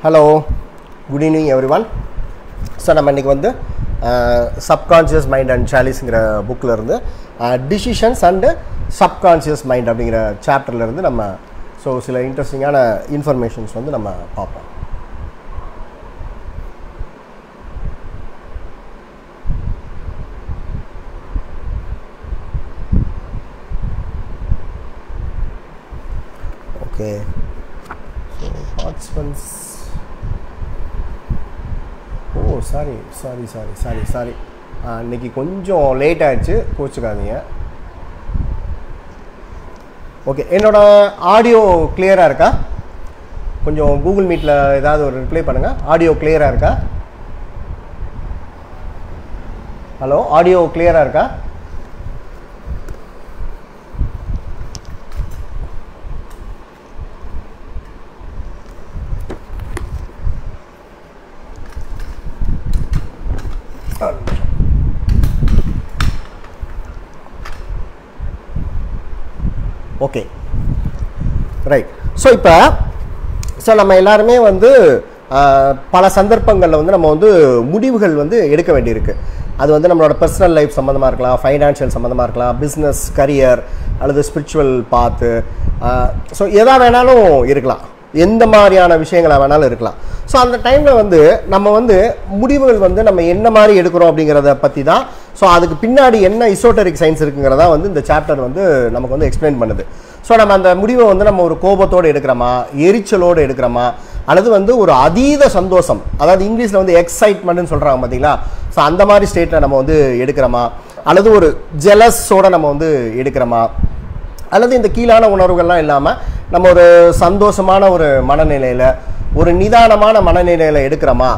Hello, good evening everyone. So நம்ம இன்னைக்கு வந்து subconscious mind and chaliceங்கிற புக்ல இருந்து decisions and subconscious mind அப்படிங்கிற சாப்டர்ல இருந்து நம்ம சில இன்ட்ரெஸ்டிங்கான இன்ஃபர்மேஷன்ஸ் வந்து நம்ம பார்ப்போம். Okay. So participants. Oh, sorry. இன்னைக்கு கொஞ்சம் லேட் ஆயிடுச்சு, கோச்சுக்காதீங்க. ஓகே, என்னோட ஆடியோ கிளியராக இருக்கா? கொஞ்சம் கூகுள் மீட்டில் ஏதாவது ஒரு ரிப்ளை பண்ணுங்கள். ஆடியோ கிளியராக இருக்கா? ஹலோ, ஆடியோ கிளியராக இருக்கா? Okay, right. இப்போ நம்ம எல்லாருமே வந்து பல சந்தர்ப்பங்களில் வந்து நம்ம வந்து முடிவுகள் வந்து எடுக்க வேண்டியிருக்கு. அது வந்து நம்மளோட பர்சனல் லைஃப் சம்மந்தமாக இருக்கலாம், ஃபைனான்ஷியல் சம்மந்தமாக இருக்கலாம், பிஸ்னஸ், கரியர் அல்லது ஸ்பிரிச்சுவல் பாத்து, எதா வேணாலும் இருக்கலாம், எந்த மாதிரியான விஷயங்களாக வேணாலும் இருக்கலாம். அந்த டைமில் வந்து நம்ம வந்து முடிவுகள் வந்து நம்ம என்ன மாதிரி எடுக்கிறோம் அப்படிங்கிறத பற்றி தான். அதுக்கு பின்னாடி என்ன இசோட்டரிக் சயின்ஸ் இருக்குங்கிறதா வந்து இந்த சாப்டர் வந்து நமக்கு வந்து எக்ஸ்பிளைன் பண்ணுது. நம்ம அந்த முடிவை வந்து நம்ம ஒரு கோபத்தோடு எடுக்கிறோமா, எரிச்சலோடு எடுக்கிறோமா, அல்லது வந்து ஒரு அதீத சந்தோஷம், அதாவது இங்கிலீஷில் வந்து எக்ஸைட்மெண்ட்னு சொல்கிறாங்க பார்த்தீங்களா, அந்த மாதிரி ஸ்டேட்டில் நம்ம வந்து எடுக்கிறோமா, அல்லது ஒரு ஜெலஸோடு நம்ம வந்து எடுக்கிறோமா, அல்லது இந்த கீழான உணர்வுகள்லாம் இல்லாமல் நம்ம ஒரு சந்தோஷமான ஒரு மனநிலையில், ஒரு நிதானமான மனநிலையில் எடுக்கிறோமா.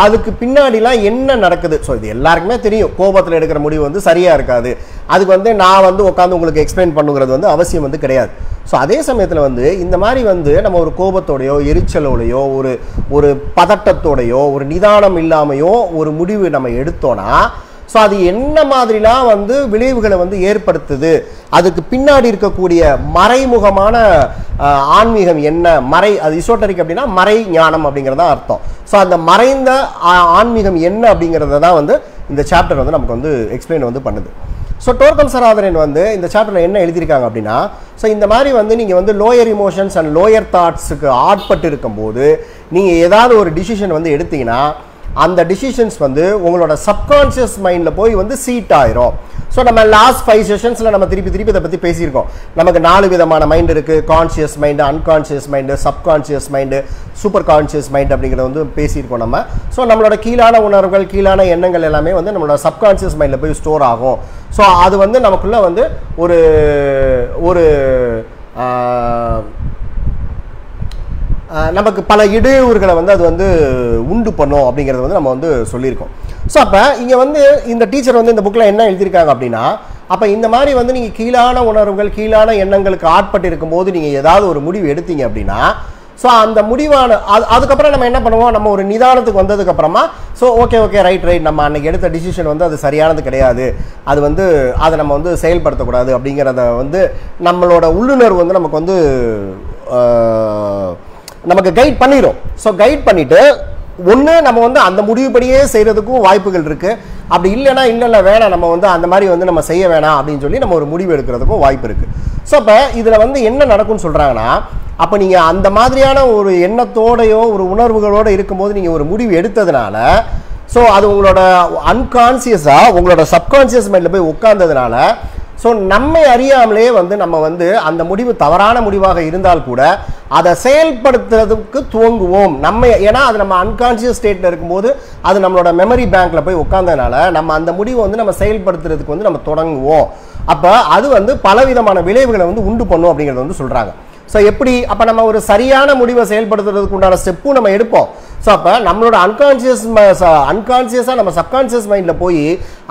அதுக்கு பின்னாடிலாம் என்ன நடக்குது? இது எல்லாருக்குமே தெரியும். கோபத்தில் எடுக்கிற முடிவு வந்து சரியாக இருக்காது. அதுக்கு வந்து நான் வந்து உட்காந்து உங்களுக்கு எக்ஸ்பிளைன் பண்ணுங்கிறது வந்து அவசியம் வந்து கிடையாது. அதே சமயத்தில் வந்து இந்த மாதிரி வந்து நம்ம ஒரு கோபத்தோடையோ, எரிச்சலோடையோ, ஒரு பதட்டத்தோடையோ, ஒரு நிதானம் இல்லாமையோ ஒரு முடிவு நம்ம எடுத்தோன்னா அது என்ன மாதிரிலாம் வந்து விளைவுகளை வந்து ஏற்படுத்துது, அதுக்கு பின்னாடி இருக்கக்கூடிய மறைமுகமான ஆன்மீகம் என்ன, அது இசோட்டரிக் அப்படின்னா மறை ஞானம் அப்படிங்கிறதா அர்த்தம். அந்த மறைந்த ஆன்மீகம் என்ன அப்படிங்கிறத தான் வந்து இந்த சாப்டர் வந்து நமக்கு வந்து எக்ஸ்பிளைன் வந்து பண்ணுது. டோர்கம் சராதரன் வந்து இந்த சாப்டரில் என்ன எழுதியிருக்காங்க அப்படின்னா, இந்த மாதிரி வந்து நீங்கள் வந்து லோயர் இமோஷன்ஸ் அண்ட் லோயர் தாட்ஸுக்கு ஆட்பட்டு இருக்கும்போது நீங்கள் ஏதாவது ஒரு டிசிஷன் வந்து எடுத்தீங்கன்னா அந்த டிசிஷன்ஸ் வந்து உங்களோட சப்கான்ஷியஸ் மைண்டில் போய் வந்து சீட் ஆயிரும். நம்ம லாஸ்ட் 5 செஷன்ஸில் நம்ம திருப்பி இதை பற்றி பேசியிருக்கோம். நமக்கு 4 விதமான மைண்ட் இருக்குது. Conscious mind, unconscious mind, subconscious mind, super conscious mind அப்படிங்கிறத வந்து பேசியிருக்கோம் நம்ம. நம்மளோட கீழான உணர்வுகள், கீழான எண்ணங்கள் எல்லாமே வந்து நம்மளோட சப்கான்ஷியஸ் மைண்டில் போய் ஸ்டோர் ஆகும். அது வந்து நமக்குள்ள வந்து ஒரு நமக்கு பல இடையூறுகளை வந்து அது வந்து உண்டு பண்ணும் அப்படிங்கிறத வந்து நம்ம வந்து சொல்லியிருக்கோம். அப்போ இங்கே வந்து இந்த டீச்சர் வந்து இந்த புக்கில் என்ன எழுதியிருக்காங்க அப்படின்னா, அப்போ இந்த மாதிரி வந்து நீங்கள் கீழான உணர்வுகள், கீழான எண்ணங்களுக்கு ஆட்பட்டு இருக்கும்போது நீங்கள் ஏதாவது ஒரு முடிவு எடுத்தீங்க அப்படின்னா அந்த முடிவான அதுக்கப்புறம் நம்ம என்ன பண்ணுவோம், நம்ம ஒரு நிதானத்துக்கு வந்ததுக்கப்புறமா ஓகே ரைட் நம்ம அன்னைக்கு எடுத்த டிசிஷன் வந்து அது சரியானது கிடையாது, அது வந்து அதை நம்ம வந்து செயல்படுத்தக்கூடாது அப்படிங்கிறத வந்து நம்மளோட உள்ளுணர்வு வந்து நமக்கு வந்து நமக்கு கைட் பண்ணிடும். கைட் பண்ணிட்டு ஒன்று நம்ம வந்து அந்த முடிவுபடியே செய்கிறதுக்கும் வாய்ப்புகள் இருக்குது. அப்படி இல்லைன்னா வேணாம், நம்ம வந்து அந்த மாதிரி வந்து நம்ம செய்ய வேணாம் அப்படின்னு சொல்லி நம்ம ஒரு முடிவு எடுக்கிறதுக்கும் வாய்ப்பு இருக்குது. இப்போ இதில் வந்து என்ன நடக்கும்னு சொல்கிறாங்கன்னா, அப்போ நீங்கள் அந்த மாதிரியான ஒரு எண்ணத்தோடையோ ஒரு உணர்வுகளோடு இருக்கும்போது நீங்கள் ஒரு முடிவு எடுத்ததுனால அது உங்களோட அன்கான்சியஸாக உங்களோட சப்கான்சியஸ் மைண்டில் போய் உட்கார்ந்ததுனால நம்மை அறியாமலே வந்து நம்ம வந்து அந்த முடிவு தவறான முடிவாக இருந்தால் கூட அதை செயல்படுத்துறதுக்கு துவங்குவோம். ஏன்னா அது நம்ம அன்கான்சியஸ் ஸ்டேட்ல இருக்கும்போது அது நம்மளோட மெமரி பேங்க்ல போய் உட்கார்ந்ததுனால நம்ம அந்த முடிவை வந்து நம்ம செயல்படுத்துறதுக்கு வந்து நம்ம தொடங்குவோம். அப்போ அது வந்து பலவிதமான விளைவுகளை வந்து உண்டு பண்ணும் அப்படிங்கிறத வந்து சொல்றாங்க. எப்படி அப்போ நம்ம ஒரு சரியான முடிவை செயல்படுத்துறதுக்கு உண்டான ஸ்டெப்பும் நம்ம எடுப்போம். அப்போ நம்மளோட அன்கான்சியஸாக நம்ம சப்கான்சியஸ் மைண்டில் போய்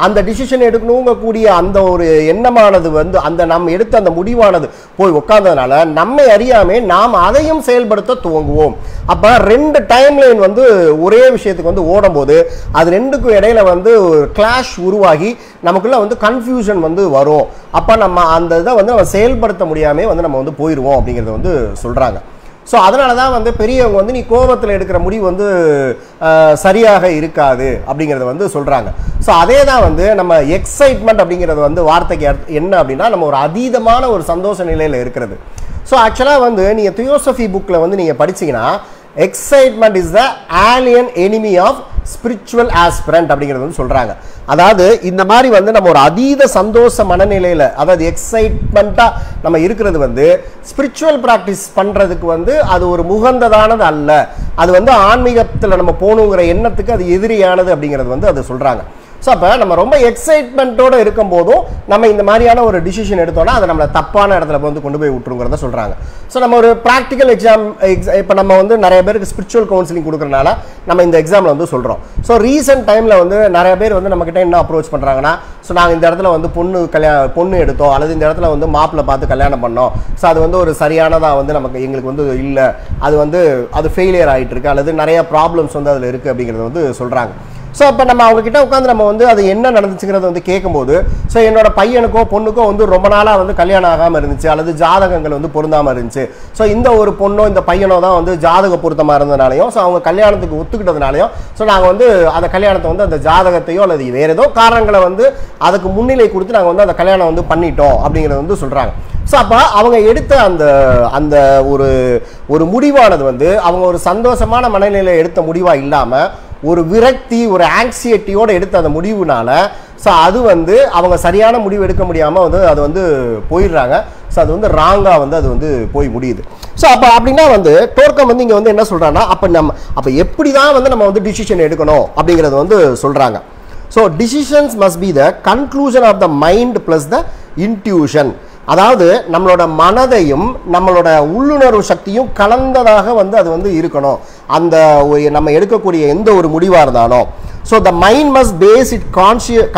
அந்த டிசிஷன் எடுக்கணுங்கக்கூடிய அந்த ஒரு எண்ணமானது வந்து நம்ம எடுத்த அந்த முடிவானது போய் உட்கார்ந்ததுனால நம்மை அறியாமே நாம் அதையும் செயல்படுத்த துவங்குவோம். அப்போ 2 டைம் லைன் வந்து ஒரே விஷயத்துக்கு வந்து ஓடும்போது அது ரெண்டுக்கும் இடையில வந்து ஒரு கிளாஷ் உருவாகி நமக்குள்ள வந்து கன்ஃபியூஷன் வந்து வரும். அப்போ நம்ம அந்த இதை வந்து நம்ம செயல்படுத்த முடியாமல் வந்து நம்ம வந்து போயிடுவோம் அப்படிங்கிறத வந்து சொல்கிறாங்க. ஸோ அதனால தான் வந்து பெரியவங்க வந்து நீ கோபத்தில் எடுக்கிற முடிவு வந்து சரியாக இருக்காது அப்படிங்கிறத வந்து சொல்கிறாங்க. ஸோ அதே தான் வந்து நம்ம எக்ஸைட்மெண்ட் அப்படிங்கிறது வந்து வார்த்தைக்கு என்ன அப்படின்னா நம்ம ஒரு அதீதமான ஒரு சந்தோஷ நிலையில் இருக்கிறது. ஸோ ஆக்சுவலாக வந்து நீங்கள் தியோசபி புக்கில் வந்து நீங்கள் படிச்சீங்கன்னா excitement is the alien enemy of spiritual aspirant அப்படிங்கிறது வந்து சொல்கிறாங்க. அதாவது இந்த மாதிரி வந்து நம்ம ஒரு அதீத சந்தோஷ மனநிலையில், அதாவது எக்ஸைட்மெண்ட்டாக நம்ம இருக்கிறது வந்து ஸ்பிரிச்சுவல் ப்ராக்டிஸ் பண்ணுறதுக்கு வந்து அது ஒரு முகந்ததானது அல்ல, அது வந்து ஆன்மீகத்தில் நம்ம போகணுங்கிற எண்ணத்துக்கு அது எதிரியானது அப்படிங்கிறது வந்து அது சொல்கிறாங்க. ஸோ அப்போ நம்ம ரொம்ப எக்ஸைட்மெண்ட்டோடு இருக்கும் போதும் நம்ம இந்த மாதிரியான ஒரு டிசிஷன் எடுத்தோம்னா அதை நம்மளை தப்பான இடத்துல வந்து கொண்டு போய் விட்டுருங்கிறத சொல்கிறாங்க. ஸோ நம்ம ஒரு ப்ராக்டிக்கல் இப்போ நம்ம வந்து நிறைய பேருக்கு ஸ்பிரிச்சுவல் கவுன்சிலிங் கொடுக்குறனால நம்ம இந்த எக்ஸாமில் வந்து சொல்கிறோம். ஸோ ரீசெண்ட் டைமில் வந்து நிறைய பேர் வந்து நம்மக்கிட்ட என்ன அப்ரோச் பண்ணுறாங்கன்னா, ஸோ நாங்கள் இந்த இடத்துல வந்து பொண்ணு எடுத்தோம் அல்லது இந்த இடத்துல வந்து மாப்பிள்ளை பார்த்து கல்யாணம் பண்ணோம், ஸோ அது வந்து ஒரு சரியானதாக வந்து நமக்கு எங்களுக்கு வந்து இல்லை, அது வந்து அது ஃபெயிலியர் ஆகிட்டு இருக்கு அல்லது நிறைய ப்ராப்ளம்ஸ் வந்து அதில் இருக்குது அப்படிங்கிறத வந்து சொல்கிறாங்க. ஸோ அப்போ நம்ம அவங்கக்கிட்ட உட்காந்து நம்ம வந்து அது என்ன நடந்துச்சுங்கிறத வந்து கேட்கும்போது, ஸோ என்னோட பையனுக்கோ பொண்ணுக்கோ வந்து ரொம்ப நாளாக வந்து கல்யாணம் ஆகாமல் இருந்துச்சு அல்லது ஜாதகங்கள் வந்து பொருந்தாமல் இருந்துச்சு, ஸோ இந்த ஒரு பொண்ணோ இந்த பையனோ தான் வந்து ஜாதக பொருத்தமாக இருந்ததுனாலையும் ஸோ அவங்க கல்யாணத்துக்கு ஒத்துக்கிட்டதுனாலையும் ஸோ நாங்கள் வந்து அந்த கல்யாணத்தை வந்து அந்த ஜாதகத்தையோ அல்லது வேறு ஏதோ காரணங்களை வந்து அதுக்கு முன்னிலை கொடுத்து நாங்கள் வந்து அந்த கல்யாணம் வந்து பண்ணிட்டோம் அப்படிங்கிறத வந்து சொல்கிறாங்க. ஸோ அப்போ அவங்க எடுத்த அந்த அந்த ஒரு முடிவானது வந்து அவங்க ஒரு சந்தோஷமான மனநிலையில் எடுத்த முடிவாக இல்லாமல் ஒரு விரக்தி, ஒரு ஆங்ஸைட்டியோடு எடுத்த அந்த முடிவுனால ஸோ அது வந்து அவங்க சரியான முடிவு எடுக்க முடியாமல் வந்து அது வந்து போயிடுறாங்க. ஸோ அது வந்து ராங்காக வந்து அது வந்து போய் முடியுது. ஸோ அப்போ அப்படின்னா வந்து டோர்க்கம் வந்து இங்கே வந்து என்ன சொல்கிறாங்கன்னா, அப்போ எப்படி தான் வந்து நம்ம வந்து டிசிஷன் எடுக்கணும் அப்படிங்கிறது வந்து சொல்கிறாங்க. So decisions must be the conclusion of the mind plus the intuition. அதாவது நம்மளோட மனதையும் நம்மளோட உள்ளுணர்வு சக்தியும் கலந்ததாக வந்து அது வந்து இருக்கணும் அந்த நம்ம எடுக்கக்கூடிய எந்த ஒரு முடிவாக இருந்தாலும். So the mind must base it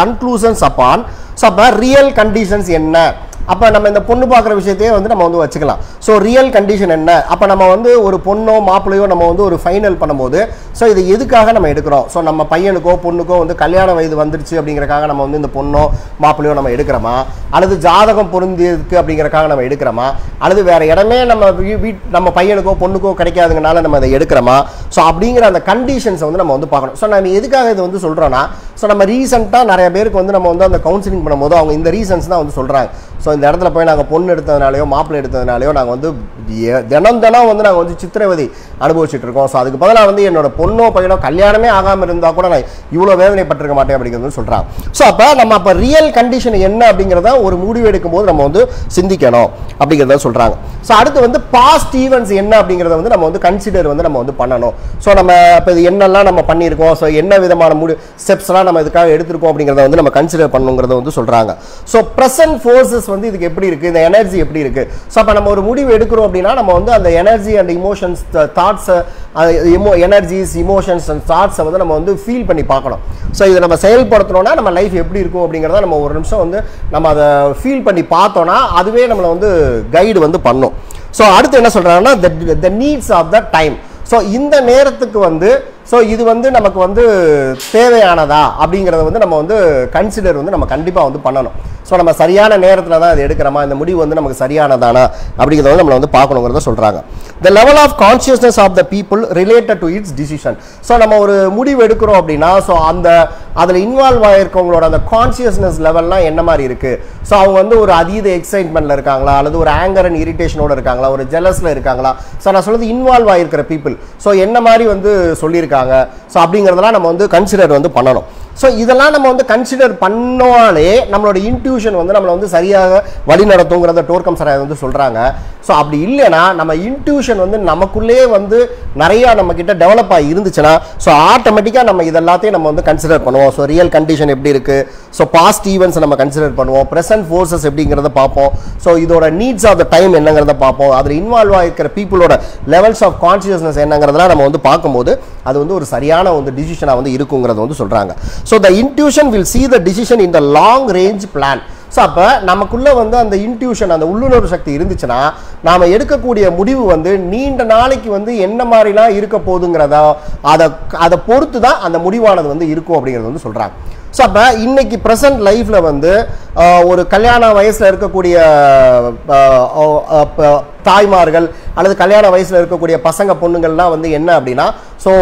conclusions upon. So அப்போ ரியல் கண்டிஷன்ஸ் என்ன, அப்போ நம்ம இந்த பொண்ணு பார்க்குற விஷயத்தையே வந்து நம்ம வந்து வச்சுக்கலாம். ஸோ ரியல் கண்டிஷன் என்ன, அப்போ நம்ம வந்து ஒரு பொண்ணோ மாப்பிள்ளையோ நம்ம வந்து ஒரு ஃபைனல் பண்ணும்போது ஸோ இது எதுக்காக நம்ம எடுக்கிறோம், ஸோ நம்ம பையனுக்கோ பொண்ணுக்கோ வந்து கல்யாண வயது வந்துருச்சு அப்படிங்கிறக்காக நம்ம வந்து இந்த பொண்ணோ மாப்பிள்ளையோ நம்ம எடுக்கிறோமா, அல்லது ஜாதகம் பொருந்திருக்கு அப்படிங்கிறக்காக நம்ம எடுக்கிறோமா, அல்லது வேறு இடமே நம்ம பையனுக்கோ பொண்ணுக்கோ கிடைக்காதுங்கனால நம்ம அதை எடுக்கிறோமா, ஸோ அப்படிங்கிற அந்த கண்டிஷன்ஸை வந்து நம்ம வந்து பார்க்கணும். ஸோ நம்ம எதுக்காக இது வந்து சொல்கிறோன்னா, ஸோ நம்ம ரீசெண்டாக நிறைய பேருக்கு வந்து நம்ம வந்து அந்த கவுன்சிலிங் பண்ணும்போது அவங்க இந்த ரீசன்ஸ் தான் வந்து சொல்கிறாங்க. ஸோ இந்த இடத்துல போய் நாங்கள் பொண்ணு எடுத்ததுனாலையோ மாப்பிள்ளை எடுத்ததுனாலையோ நாங்கள் வந்து தினம் வந்து நாங்கள் வந்து சித்திரவதை அனுபவிச்சுட்டு இருக்கோம். ஸோ அதுக்கு பதிலாக வந்து என்னோட பொண்ணோ பையனோ கல்யாணமே ஆகாமல் இருந்தால் கூட நான் இவ்வளோ வேதனைப்பட்டிருக்க மாட்டேன் அப்படிங்கிறது சொல்கிறாங்க. ஸோ அப்போ ரியல் கண்டிஷன் என்ன அப்படிங்கிறத ஒரு முடிவு எடுக்கும் போது நம்ம வந்து சிந்திக்கணும் அப்படிங்கிறத சொல்கிறாங்க. ஸோ அடுத்து வந்து பாஸ்ட் ஈவெண்ட்ஸ் என்ன அப்படிங்கிறத வந்து நம்ம வந்து கன்சிடர் வந்து நம்ம வந்து பண்ணணும். ஸோ நம்ம இப்போ இது என்னெல்லாம் நம்ம பண்ணியிருக்கோம், ஸோ என்ன விதமான ஸ்டெப்ஸ்லாம் நம்ம இதுக்காக எடுத்திருக்கோம் அப்படிங்கிறத வந்து நம்ம கன்சிடர் பண்ணுங்கிறத வந்து சொல்கிறாங்க. ஸோ ப்ரெசன்ட் ஃபோர்ஸஸ் வந்து இதுக்கு எப்படி இருக்குது, இந்த எனர்ஜி எப்படி இருக்குது. ஸோ அப்போ நம்ம ஒரு முடிவு எடுக்கிறோம் அப்படின்னா நம்ம வந்து அந்த எனர்ஜி அண்ட் இமோஷன்ஸ் தாட்ஸை எனர்ஜிஸ் இமோஷன்ஸ் அண்ட் தாட்ஸை வந்து நம்ம வந்து ஃபீல் பண்ணி பார்க்கணும். ஸோ இதை நம்ம செயல்படுத்தணும்னா நம்ம லைஃப் எப்படி இருக்கும் அப்படிங்கிறத நம்ம ஒரு நிமிஷம் வந்து நம்ம அதை ஃபீல் பண்ணி பார்த்தோன்னா அதுவே நம்மளை வந்து கைடு வந்து பண்ணும். ஸோ அடுத்து என்ன சொல்கிறாங்கன்னா the needs of the time. So இந்த நேரத்துக்கு வந்து ஸோ இது வந்து நமக்கு வந்து தேவையானதா அப்படிங்கிறத வந்து நம்ம வந்து கன்சிடர் வந்து நம்ம கண்டிப்பாக வந்து பண்ணணும். ஸோ நம்ம சரியான நேரத்தில் தான் அது எடுக்கிறோமா, இந்த முடிவு வந்து நமக்கு சரியானதானா அப்படிங்கிறத வந்து நம்மளை வந்து பார்க்கணுங்கிறத சொல்கிறாங்க. The level of consciousness of the people related to its decision. So நம்ம ஒரு முடிவு எடுக்கிறோம் அப்படின்னா ஸோ அதில் இன்வால்வ் ஆகிருக்கவங்களோட அந்த கான்ஷியஸ்னஸ் லெவல்லாம் என்ன மாதிரி இருக்குது. ஸோ அவங்க வந்து ஒரு அதீத எக்ஸைட்மெண்ட்டில் இருக்காங்களா, அல்லது ஒரு ஆங்கர் அண்ட் இரிட்டேஷனோடு இருக்காங்களா, ஒரு ஜெலஸில் இருக்காங்களா. ஸோ நான் சொல்கிறது இன்வால்வ் ஆகிருக்கிற பீப்புள் ஸோ என்ன மாதிரி வந்து சொல்லியிருக்காங்க. ஸோ அப்படிங்கிறதெல்லாம் நம்ம வந்து கன்சிடர் வந்து பண்ணணும். ஸோ இதெல்லாம் நம்ம வந்து கன்சிடர் பண்ணாலே நம்மளோட இன்ட்யூஷன் வந்து நம்மளை வந்து சரியாக வழி நடத்துங்கிறத டோர்க்கம் சார் வந்து சொல்கிறாங்க. ஸோ அப்படி இல்லைன்னா நம்ம இன்ட்யூஷன் வந்து நமக்குள்ளே வந்து நிறையா நம்மக்கிட்ட டெவலப் ஆகி இருந்துச்சுன்னா ஸோ ஆட்டோமேட்டிக்காக நம்ம இதெல்லாத்தையும் நம்ம வந்து கன்சிடர் பண்ணுவோம். ஸோ ரியல் கண்டிஷன் எப்படி இருக்குது, ஸோ பாஸ்ட் ஈவெண்ட்ஸ் நம்ம கன்சிடர் பண்ணுவோம், ப்ரெசன்ட் ஃபோர்ஸஸ் எப்படிங்கிறத பார்ப்போம், ஸோ இதோட நீட்ஸ் ஆஃப் த டைம் என்னங்கிறத பார்ப்போம், அதில் இன்வால்வ் ஆகிருக்கிற பீப்புளோட லெவல்ஸ் ஆஃப் கான்ஷியஸ்னஸ் என்னங்கிறதெல்லாம் நம்ம வந்து பார்க்கும்போது அது வந்து ஒரு சரியான வந்து டிசிஷனாக வந்து இருக்குங்கிறத வந்து சொல்கிறாங்க. So the intuition will see the decision in the long range plan. So அப்போ நமக்குள்ளே வந்து அந்த இன்ட்யூஷன் அந்த உள்ளுணர்வு சக்தி இருந்துச்சுன்னா நாம் எடுக்கக்கூடிய முடிவு வந்து நீண்ட நாளைக்கு வந்து என்ன மாதிரிலாம் இருக்க போகுதுங்கிறதா அதை பொறுத்து தான் அந்த முடிவானது வந்து இருக்கும் அப்படிங்கிறது வந்து சொல்கிறாங்க. ஸோ அப்போ இன்னைக்கு ப்ரெசன்ட் லைஃப்பில் வந்து ஒரு கல்யாண வயசில் இருக்கக்கூடிய தாய்மார்கள் அல்லது கல்யாண வயசுல இருக்கக்கூடிய பசங்க பொண்ணுங்கள்லாம் வந்து என்ன அப்படின்னா ஸோ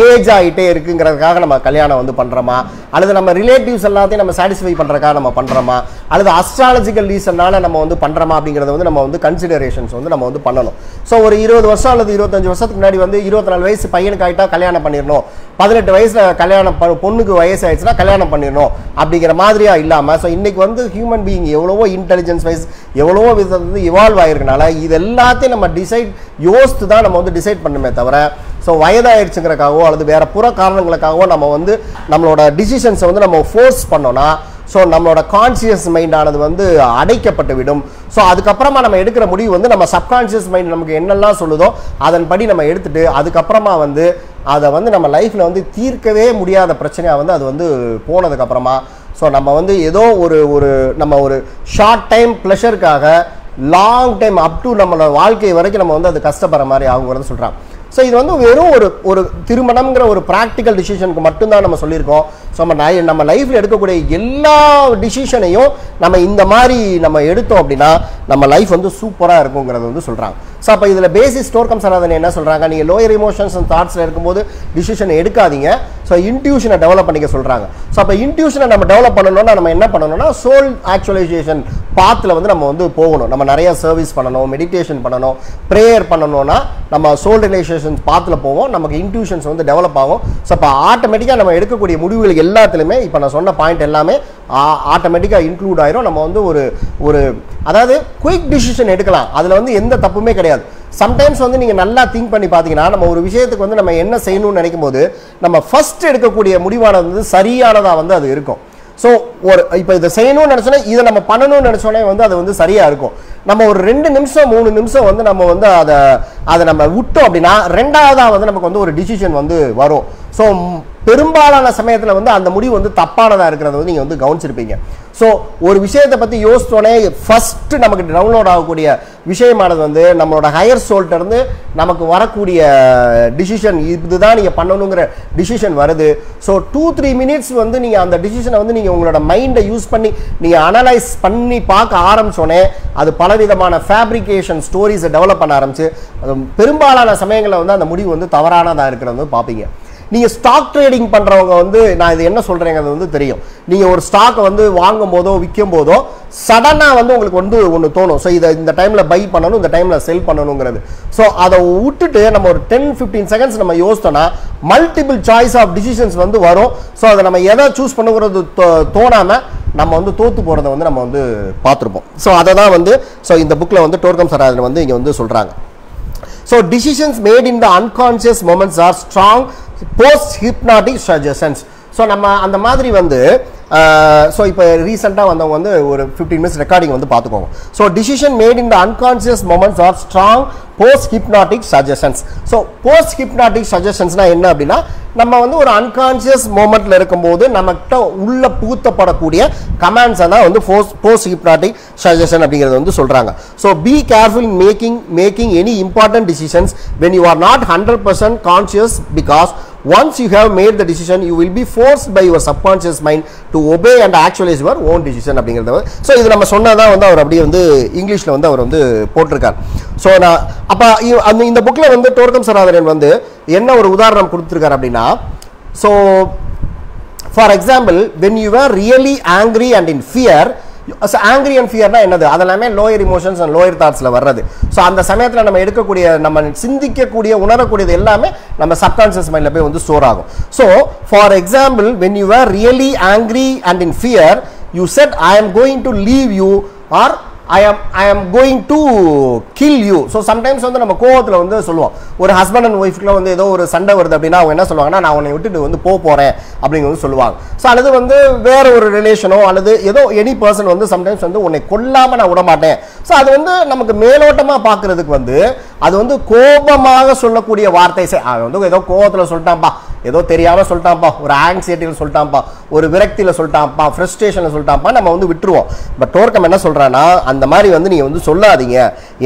ஏஜ் ஆகிட்டே இருக்குங்கிறதுக்காக நம்ம கல்யாணம் வந்து பண்றோமா, அல்லது நம்ம ரிலேட்டிவ்ஸ் எல்லாத்தையும் நம்ம சாட்டிஸ்ஃபை பண்றதுக்காக நம்ம பண்றோமா, அல்லது அஸ்ட்ராலஜிக்கல் ரீசன்னால நம்ம வந்து பண்றோமா அப்படிங்கறத வந்து நம்ம வந்து கன்சிடரேஷன்ஸ் வந்து நம்ம வந்து பண்ணணும். ஸோ ஒரு 20 வருஷம் அல்லது 25 வருஷத்துக்கு முன்னாடி வந்து 24 வயசு பையனுக்கு ஆகிட்டா கல்யாணம் பண்ணிடணும், 18 வயசுல கல்யாணம் பொண்ணுக்கு வயசு ஆயிடுச்சுன்னா கல்யாணம் பண்ணிடணும் அப்படிங்கிற மாதிரியா இல்லாம ஸோ இன்னைக்கு வந்து ஹியூமன் பீயிங் எவ்வளவோ இன்டெலிஜென்ஸ் வைஸ் எவ்வளவோ விதத்துல இவால்வ் ஆயிருக்கனால இது எல்லாத்தையும் நம்ம யோசித்து தான் நம்ம வந்து டிசைட் பண்ணுமே தவிர ஸோ வயதாயிருச்சுங்கிறக்காகவோ அல்லது வேற புற காரணங்களுக்காகவோ நம்ம வந்து நம்மளோட டிசிஷன்ஸை வந்து நம்ம ஃபோர்ஸ் பண்ணோம்னா ஸோ நம்மளோட கான்சியஸ் மைண்டானது வந்து அடைக்கப்பட்டு விடும். ஸோ அதுக்கப்புறமா நம்ம எடுக்கிற முடிவு வந்து நம்ம சப்கான்சியஸ் மைண்ட் நமக்கு என்னெல்லாம் சொல்லுதோ அதன்படி நம்ம எடுத்துட்டு அதுக்கப்புறமா வந்து அதை வந்து நம்ம லைஃப்பில் வந்து தீர்க்கவே முடியாத பிரச்சனையாக வந்து அது வந்து போனதுக்கப்புறமா ஸோ நம்ம வந்து ஏதோ நம்ம ஒரு ஷார்ட் டைம் ப்ளஷருக்காக லாங் டைம் அப் டு நம்மளோட வாழ்க்கை வரைக்கும் நம்ம வந்து அது கஷ்டப்படுற மாதிரி ஆகுங்கிறத சொல்கிறாங்க. ஸோ இது வந்து வெறும் ஒரு திருமணம்ங்கிற ஒரு ப்ராக்டிக்கல் டிசிஷனுக்கு மட்டும்தான் நம்ம சொல்லியிருக்கோம். ஸோ நம்ம லைஃப்பில் எடுக்கக்கூடிய எல்லா டிசிஷனையும் நம்ம இந்த மாதிரி நம்ம எடுத்தோம் அப்படின்னா நம்ம லைஃப் வந்து சூப்பராக இருக்குங்கிறது வந்து சொல்கிறாங்க. ஸோ அப்போ இதில் பேசிக் ஸ்டோர்கம் சனாதன் என்ன சொல்கிறாங்க, நீங்கள் லோயர் இமோஷன்ஸ் அண்ட் தாட்ஸில் இருக்கும்போது டிசிஷன் எடுக்காதீங்க, ஸோ இன்ட்யூஷனை டெவலப் பண்ணிக்க சொல்கிறாங்க. ஸோ அப்போ இன்ட்யூஷனை நம்ம டெவலப் பண்ணணும்னா நம்ம என்ன பண்ணணும்னா சோல் ஆக்சுவலைசேஷன் பாத்தில் வந்து நம்ம வந்து போகணும். நம்ம நிறைய சர்வீஸ் பண்ணணும், மெடிடேஷன் பண்ணணும், ப்ரேயர் பண்ணணும்னா நம்ம சோல் ரிலேஷன்ஸ் பாத்தில் போவோம், நமக்கு இன்ட்யூஷன்ஸ் வந்து டெவலப் ஆகும். ஸோ அப்போ ஆட்டோமேட்டிக்காக நம்ம எடுக்கக்கூடிய முடிவுகள் எல்லாத்துலேயுமே இப்போ நான் சொன்ன பாயிண்ட் எல்லாமே ஆட்டோமேட்டிக்காக இன்க்ளூட் ஆயிரும். நம்ம வந்து ஒரு அதாவது குயிக் டிசிஷன் எடுக்கலாம், அதில் வந்து எந்த தப்புமே கிடையாது. சம்டைம்ஸ் வந்து நீங்கள் நல்லா திங்க் பண்ணி பார்த்தீங்கன்னா நம்ம ஒரு விஷயத்துக்கு வந்து நம்ம என்ன செய்யணும்னு நினைக்கும் போது நம்ம ஃபர்ஸ்ட் எடுக்கக்கூடிய முடிவானது வந்து சரியானதாக வந்து அது இருக்கும். ஸோ இப்போ இதை செய்யணும்னு நினச்சோன்னா இதை நம்ம பண்ணணும்னு நினச்சோன்னே வந்து அது வந்து சரியாக இருக்கும். நம்ம ஒரு 2 நிமிஷம் 3 நிமிஷம் வந்து நம்ம வந்து அதை நம்ம விட்டோம் அப்படின்னா ரெண்டாவதாக வந்து நமக்கு வந்து ஒரு டிசிஷன் வந்து வரும். ஸோ பெரும்பாலான சமயத்தில் வந்து அந்த முடிவு வந்து தப்பானதாக இருக்கிறத வந்து நீங்கள் வந்து கவனிச்சிருப்பீங்க. ஸோ ஒரு விஷயத்தை பற்றி யோசித்தோடனே ஃபர்ஸ்ட் நமக்கு டவுன்லோட் ஆகக்கூடிய விஷயமானது வந்து நம்மளோட ஹையர் சோல்ட்ட இருந்து நமக்கு வரக்கூடிய டிசிஷன் இதுதான் நீங்கள் பண்ணணுங்கிற டிசிஷன் வருது. ஸோ 2-3 மினிட்ஸ் வந்து நீங்கள் அந்த டிசிஷனை வந்து நீங்கள் உங்களோட மைண்டை யூஸ் பண்ணி நீங்கள் அனலைஸ் பண்ணி பார்க்க ஆரம்பிச்சோடனே அது பலவிதமான ஃபேப்ரிகேஷன் ஸ்டோரிஸை டெவலப் பண்ண ஆரம்பிச்சு பெரும்பாலான சமயங்களில் வந்து அந்த முடிவு வந்து தவறானதாக இருக்கிறது வந்து பார்ப்பீங்க. நீங்கள் ஸ்டாக் ட்ரேடிங் பண்ணுறவங்க வந்து நான் இது என்ன சொல்கிறேங்கிறது வந்து தெரியும். நீங்கள் ஒரு ஸ்டாக்கை வந்து வாங்கும் போதோ விற்கும் போதோ சடனாக வந்து உங்களுக்கு வந்து ஒன்று தோணும், ஸோ இதை இந்த டைமில் பை பண்ணணும், இந்த டைமில் செல் பண்ணணுங்கிறது. ஸோ அதை விட்டுட்டு நம்ம ஒரு 10-15 செகண்ட்ஸ் நம்ம யோசித்தோன்னா மல்டிபிள் சாய்ஸ் ஆஃப் டிசிஷன்ஸ் வந்து வரும். ஸோ அதை நம்ம எதை சூஸ் பண்ணுங்கிறது தோணாமல் நம்ம வந்து தோற்று போகிறத வந்து நம்ம வந்து பார்த்துருப்போம். ஸோ அதை தான் வந்து இந்த புக்கில் வந்து டோர்கம் சனாதன் வந்து இங்கே வந்து சொல்கிறாங்க. So decisions mat in the unconscious moments are strong post hypnotic suggestions. So நம்ம அந்த மாதிரி வந்து ஸோ இப்போ ரீசெண்டாக வந்தவங்க வந்து ஒரு 15 மினிட்ஸ் ரெக்கார்டிங் வந்து பார்த்துக்கோங்க. So decision made in the unconscious moments are strong post hypnotic suggestions. So post hypnotic சஜஷன்ஸ்னால் என்ன அப்படின்னா நம்ம வந்து ஒரு அன்கான்ஷியஸ் மொமெண்ட்டில் இருக்கும்போது நம்மகிட்ட உள்ள புகுத்தப்படக்கூடிய கமாண்ட்ஸை தான் வந்து போஸ்ட் ஹிப்னாட்டிக் சஜஷன் அப்படிங்கிறது வந்து சொல்கிறாங்க. So be careful in making any important decisions when you are not 100% conscious because once you have made the decision you will be forced by your subconscious mind to obey and actualize your own decision அப்படிங்கிறது. So இது நம்ம சொன்னதான் வந்து அவர் அப்படியே வந்து இங்கிலீஷில் வந்து அவர் வந்து போட்டிருக்கார். ஸோ நான் அப்போ இந்த புக்கில் வந்து டோர்கம் சனாதன் வந்து என்ன ஒரு உதாரணம் கொடுத்துருக்காரு அப்படின்னா so for example when you were really angry and in fear. Angry and ஃபியர்னா என்னது, அதெல்லாமே லோயர் இமோஷன்ஸ் அண்ட் லோயர் தாட்ஸில் வர்றது. ஸோ அந்த சமயத்தில் நம்ம எடுக்கக்கூடிய நம்ம சிந்திக்கக்கூடிய உணரக்கூடியது எல்லாமே நம்ம சப்கான்ஷியஸ் மைண்டில் போய் வந்து ஸ்டோர் ஆகும். So for example when you were really angry and in fear you said I am going to leave you or I am going to kill you. So sometimes வந்து நம்ம கோவத்தில் வந்து சொல்லுவோம், ஒரு ஹஸ்பண்ட் அண்ட் ஒய்ஃப்க்குள்ள வந்து ஏதோ ஒரு சண்டை வருது அப்படின்னா அவங்க என்ன சொல்லுவாங்கன்னா நான் உன்னை விட்டுட்டு வந்து போகிறேன் அப்படிங்கிறது சொல்லுவாங்க. ஸோ அல்லது வந்து வேற ஒரு ரிலேஷனோ அல்லது ஏதோ எனி பர்சன் வந்து சம்டைம்ஸ் வந்து உன்னை கொல்லாமல் நான் விட மாட்டேன். ஸோ அது வந்து நமக்கு மேலோட்டமாக பார்க்கறதுக்கு வந்து அது வந்து கோபமாக சொல்லக்கூடிய வார்த்தை. அவன் வந்து ஏதோ கோபத்தில் சொல்லிட்டான்ப்பா, ஏதோ தெரியாமல் சொல்லிட்டான்ப்பா, ஒரு ஆங்ஸைட்டியில் சொல்லிட்டான்ப்பா, ஒரு விரக்தியில் சொல்லிட்டான்ப்பா, ஃப்ரஸ்ட்ரேஷனில் சொல்லிட்டான்ப்பா, நம்ம வந்து விட்டுருவோம். பட் டோர்கம் என்ன சொல்கிறான்னா அந்த மாதிரி வந்து நீங்கள் வந்து சொல்லாதீங்க.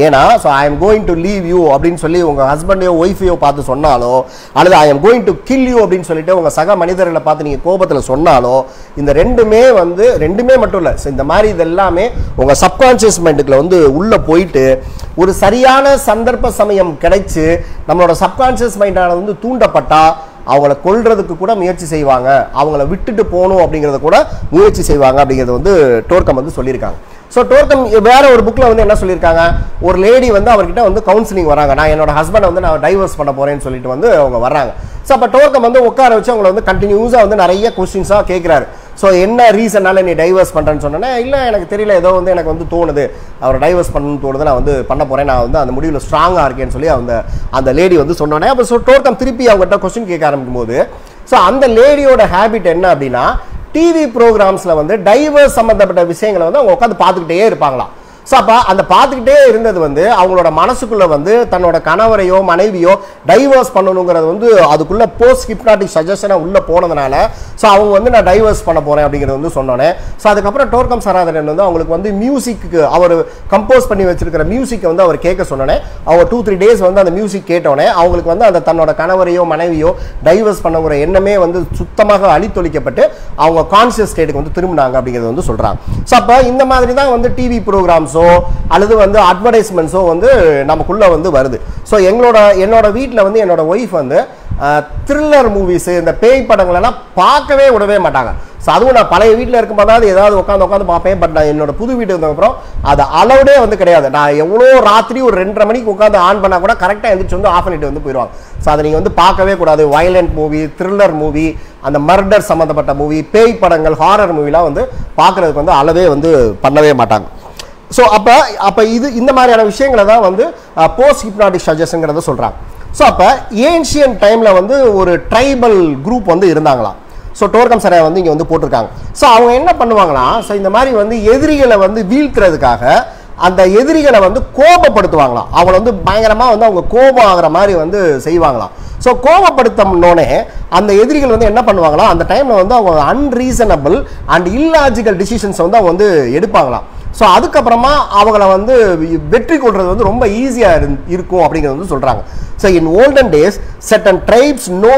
ஏன்னா so I am going to leave you அப்படின்னு சொல்லி உங்கள் ஹஸ்பண்டையோ ஒய்ஃபையோ பார்த்து சொன்னாலோ, அல்லது I am going to kill you அப்படின்னு சொல்லிட்டு உங்கள் சக மனிதர்களை பார்த்து நீங்கள் கோபத்தில் சொன்னாலோ, இந்த ரெண்டுமே மட்டும் இல்லை, ஸோ இந்த மாதிரி இது எல்லாமே உங்கள் சப்கான்ஷியஸ் மைண்டுக்குள்ள வந்து உள்ளே போயிட்டு ஒரு சரியான சந்தர்ப்ப சமயம் கிடைச்சு நம்மளோட சப்கான்ஷியஸ் மைண்டானது வந்து தூண்டப்பட்டா அவங்கள கொல்றதுக்கு கூட முயற்சி செய்வாங்க, அவங்கள விட்டுட்டு போகணும் அப்படிங்கிறத கூட முயற்சி செய்வாங்க அப்படிங்கிறது வந்து டோர்கம் வந்து சொல்லியிருக்காங்க. ஸோ டோர்கம் வேற ஒரு புக்கில் வந்து என்ன சொல்லியிருக்காங்க, ஒரு லேடி வந்து அவர்கிட்ட வந்து கவுன்சிலிங் வராங்க, நான் என்னோட ஹஸ்பண்டை வந்து நான் டைவர்ஸ் பண்ண போறேன்னு சொல்லிட்டு வந்து அவங்க வர்றாங்க. ஸோ அப்போ டோர்கம் வந்து உட்கார வச்சு அவங்களை வந்து கண்டினியூஸாக வந்து நிறைய கொஸ்டின்ஸாக கேட்குறாரு. ஸோ என்ன ரீசனால நீ டைவர்ஸ் பண்ணுறேன்னு சொன்னேன்னா, இல்லை எனக்கு தெரியல, ஏதோ வந்து எனக்கு வந்து தோணுது, அவரை டைவர்ஸ் பண்ணணும்னு தோணுது, நான் வந்து பண்ண போகிறேன், நான் வந்து அந்த முடிவில் ஸ்ட்ராங்காக இருக்கேன்னு சொல்லி அந்த லேடி வந்து சொன்னோன்னே, அப்போ ஸோ டோர்கம் திருப்பி அவங்ககிட்ட கொஸ்டின் கேட்க ஆரம்பிக்கும் போது, ஸோ அந்த லேடியோட ஹேபிட் என்ன அப்படின்னா, டிவி ப்ரோக்ராம்ஸில் வந்து டைவர்ஸ் சம்மந்தப்பட்ட விஷயங்களை வந்து அவங்க உட்காந்து பார்த்துக்கிட்டே இருப்பாங்களாம். ஸோ அப்போ அந்த பார்த்துக்கிட்டே இருந்தது வந்து அவங்களோட மனசுக்குள்ளே வந்து தன்னோட கணவரையோ மனைவியோ டைவர்ஸ் பண்ணணுங்கிறது வந்து அதுக்குள்ளே போஸ்ட் ஹிப்னாட்டிக் சஜஷனாக உள்ளே போனதுனால ஸோ அவங்க வந்து நான் டைவர்ஸ் பண்ண போகிறேன் அப்படிங்கிறது வந்து சொன்னோன்னே, ஸோ அதுக்கப்புறம் டோர்கம் சராதரன் வந்து அவங்களுக்கு வந்து மியூசிக்கு அவர் கம்போஸ் பண்ணி வச்சிருக்கிற மியூசிக்கை வந்து அவர் கேட்க சொன்னோன்னே, அவங்க 2-3 டேஸ் வந்து அந்த மியூசிக் கேட்டோடனே அவங்களுக்கு வந்து அந்த தன்னோட கணவரையோ மனைவியோ டைவர்ஸ் பண்ணுங்கிற எண்ணமே வந்து சுத்தமாக அழித்தொழிக்கப்பட்டு அவங்க கான்சியஸ் ஸ்டேட்டுக்கு வந்து திரும்பினாங்க அப்படிங்கிறது வந்து சொல்கிறாங்க. ஸோ அப்போ இந்த மாதிரி தான் வந்து டிவி ப்ரோக்ராம்ஸ் அல்லது வந்து அட்வர்டைஸ்மெண்ட்ஸோ வந்து நமக்குள்ள வந்து வருது. ஸோ என்னோட வீட்டில் வந்து என்னோட ஒய்ஃப் வந்து த்ரில்லர் மூவிஸ், இந்த பேய் படங்கள் எல்லாம் பார்க்கவே விடவே மாட்டாங்க. ஸோ அதுவும் நான் பழைய வீட்டில் இருக்கும்போதாவது ஏதாவது உட்காந்து பார்ப்பேன். பட் நான் என்னோட புது வீட்டு வந்ததுக்கப்புறம் அது அலவுடே வந்து கிடையாது. நான் எவ்வளோ ராத்திரி ஒரு 2:30 மணிக்கு உட்காந்து ஆன் பண்ணால் கூட கரெக்டாக எழுந்திரிச்சு வந்து ஆஃப் பண்ணிட்டு வந்து போயிடுவாங்க. ஸோ அதை நீங்கள் வந்து பார்க்கவே கூடாது. வயலண்ட் மூவி, த்ரில்லர் மூவி, அந்த மர்டர் சம்மந்தப்பட்ட மூவி, பேய் படங்கள், ஹாரர் மூவிலாம் வந்து பார்க்குறதுக்கு வந்து அளவே வந்து பண்ணவே மாட்டாங்க. ஸோ அப்போ இந்த மாதிரியான விஷயங்களை தான் வந்து போஸ்ட் ஹிப்னாட்டிக் சஜஷன்ங்கிறத சொல்கிறாங்க. ஸோ அப்போ ஏன்ஷியன் டைமில் வந்து ஒரு ட்ரைபல் குரூப் வந்து இருந்தாங்களாம். ஸோ டோர்கம் சராய் வந்து இங்கே வந்து போட்டிருக்காங்க. ஸோ அவங்க என்ன பண்ணுவாங்கன்னா, ஸோ இந்த மாதிரி வந்து எதிரிகளை வந்து வீழ்த்துறதுக்காக அந்த எதிரிகளை வந்து கோபப்படுத்துவாங்களாம். அவங்கள வந்து பயங்கரமாக வந்து அவங்க கோபம் ஆகிற மாதிரி வந்து செய்வாங்களாம். ஸோ கோபப்படுத்தோன்னே அந்த எதிரிகள் வந்து என்ன பண்ணுவாங்களாம், அந்த டைமில் வந்து அவங்க அன்ரீசனபிள் அண்ட் இல்லாஜிக்கல் டிசிஷன்ஸ் வந்து அவங்க வந்து எடுப்பாங்களாம். ஸோ அதுக்கப்புறமா அவங்கள வந்து வெற்றி கொள்றது வந்து ரொம்ப ஈஸியாக இருக்கும் அப்படிங்கிறது வந்து சொல்கிறாங்க. So in olden days certain tribes knew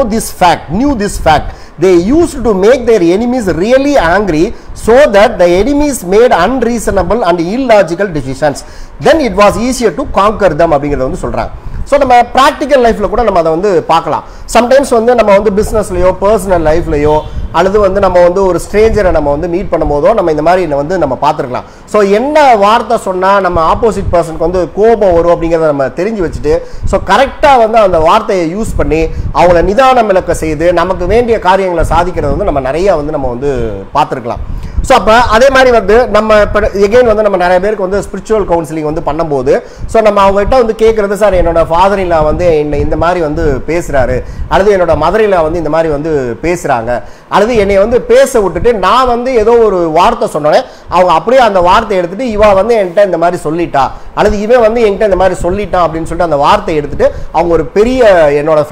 this fact. They used to make their enemies really angry so that the enemies made unreasonable and illogical decisions. Then it was easier to conquer them அப்படிங்கிறது வந்து சொல்கிறாங்க. So நம்ம practical லைஃப்பில் கூட நம்ம அதை வந்து பார்க்கலாம். சம்டைம்ஸ் வந்து நம்ம வந்து பிஸ்னஸ்லையோ பர்சனல் லைஃப்லையோ அல்லது வந்து நம்ம வந்து ஒரு ஸ்ட்ரேஞ்சரை நம்ம வந்து மீட் பண்ணும்போதோ நம்ம இந்த மாதிரி வந்து நம்ம பார்த்துருக்கலாம். ஸோ என்ன வார்த்தை சொன்னால் நம்ம ஆப்போசிட் பர்சனுக்கு வந்து கோபம் வரும் அப்படிங்கிறத நம்ம தெரிஞ்சு வச்சுட்டு ஸோ கரெக்டாக வந்து அந்த வார்த்தையை யூஸ் பண்ணி அவங்கள நிதானம் இழக்க செய்து நமக்கு வேண்டிய காரியங்களை சாதிக்கிறது வந்து நம்ம நிறையா வந்து நம்ம வந்து பார்த்துருக்கலாம். ஸோ அப்போ அதே மாதிரி வந்து நம்ம இப்போ எகெயின் வந்து நம்ம நிறைய பேருக்கு வந்து ஸ்பிரிச்சுவல் கவுன்சிலிங் வந்து பண்ணும்போது ஸோ நம்ம அவங்ககிட்ட வந்து கேட்குறது, சார் என்னோட ஃபாதர் இல்லா வந்து இந்த மாதிரி வந்து பேசுகிறாரு, அல்லது என்னோட மதர் இல்லா வந்து இந்த மாதிரி வந்து பேசுகிறாங்க, அல்லது என்னை வந்து பேச விட்டுட்டு நான் வந்து ஏதோ ஒரு வார்த்தை சொன்னோன்னே அவங்க அப்படியே அந்த வார்த்தை எடுத்துட்டு இவா வந்து என்கிட்ட இந்த மாதிரி சொல்லிட்டா அல்லது இவன் வந்து என்கிட்ட இந்த மாதிரி சொல்லிட்டான் அப்படின்னு சொல்லிட்டு அந்த வார்த்தையை எடுத்துட்டு அவங்க ஒரு பெரிய எங்களோட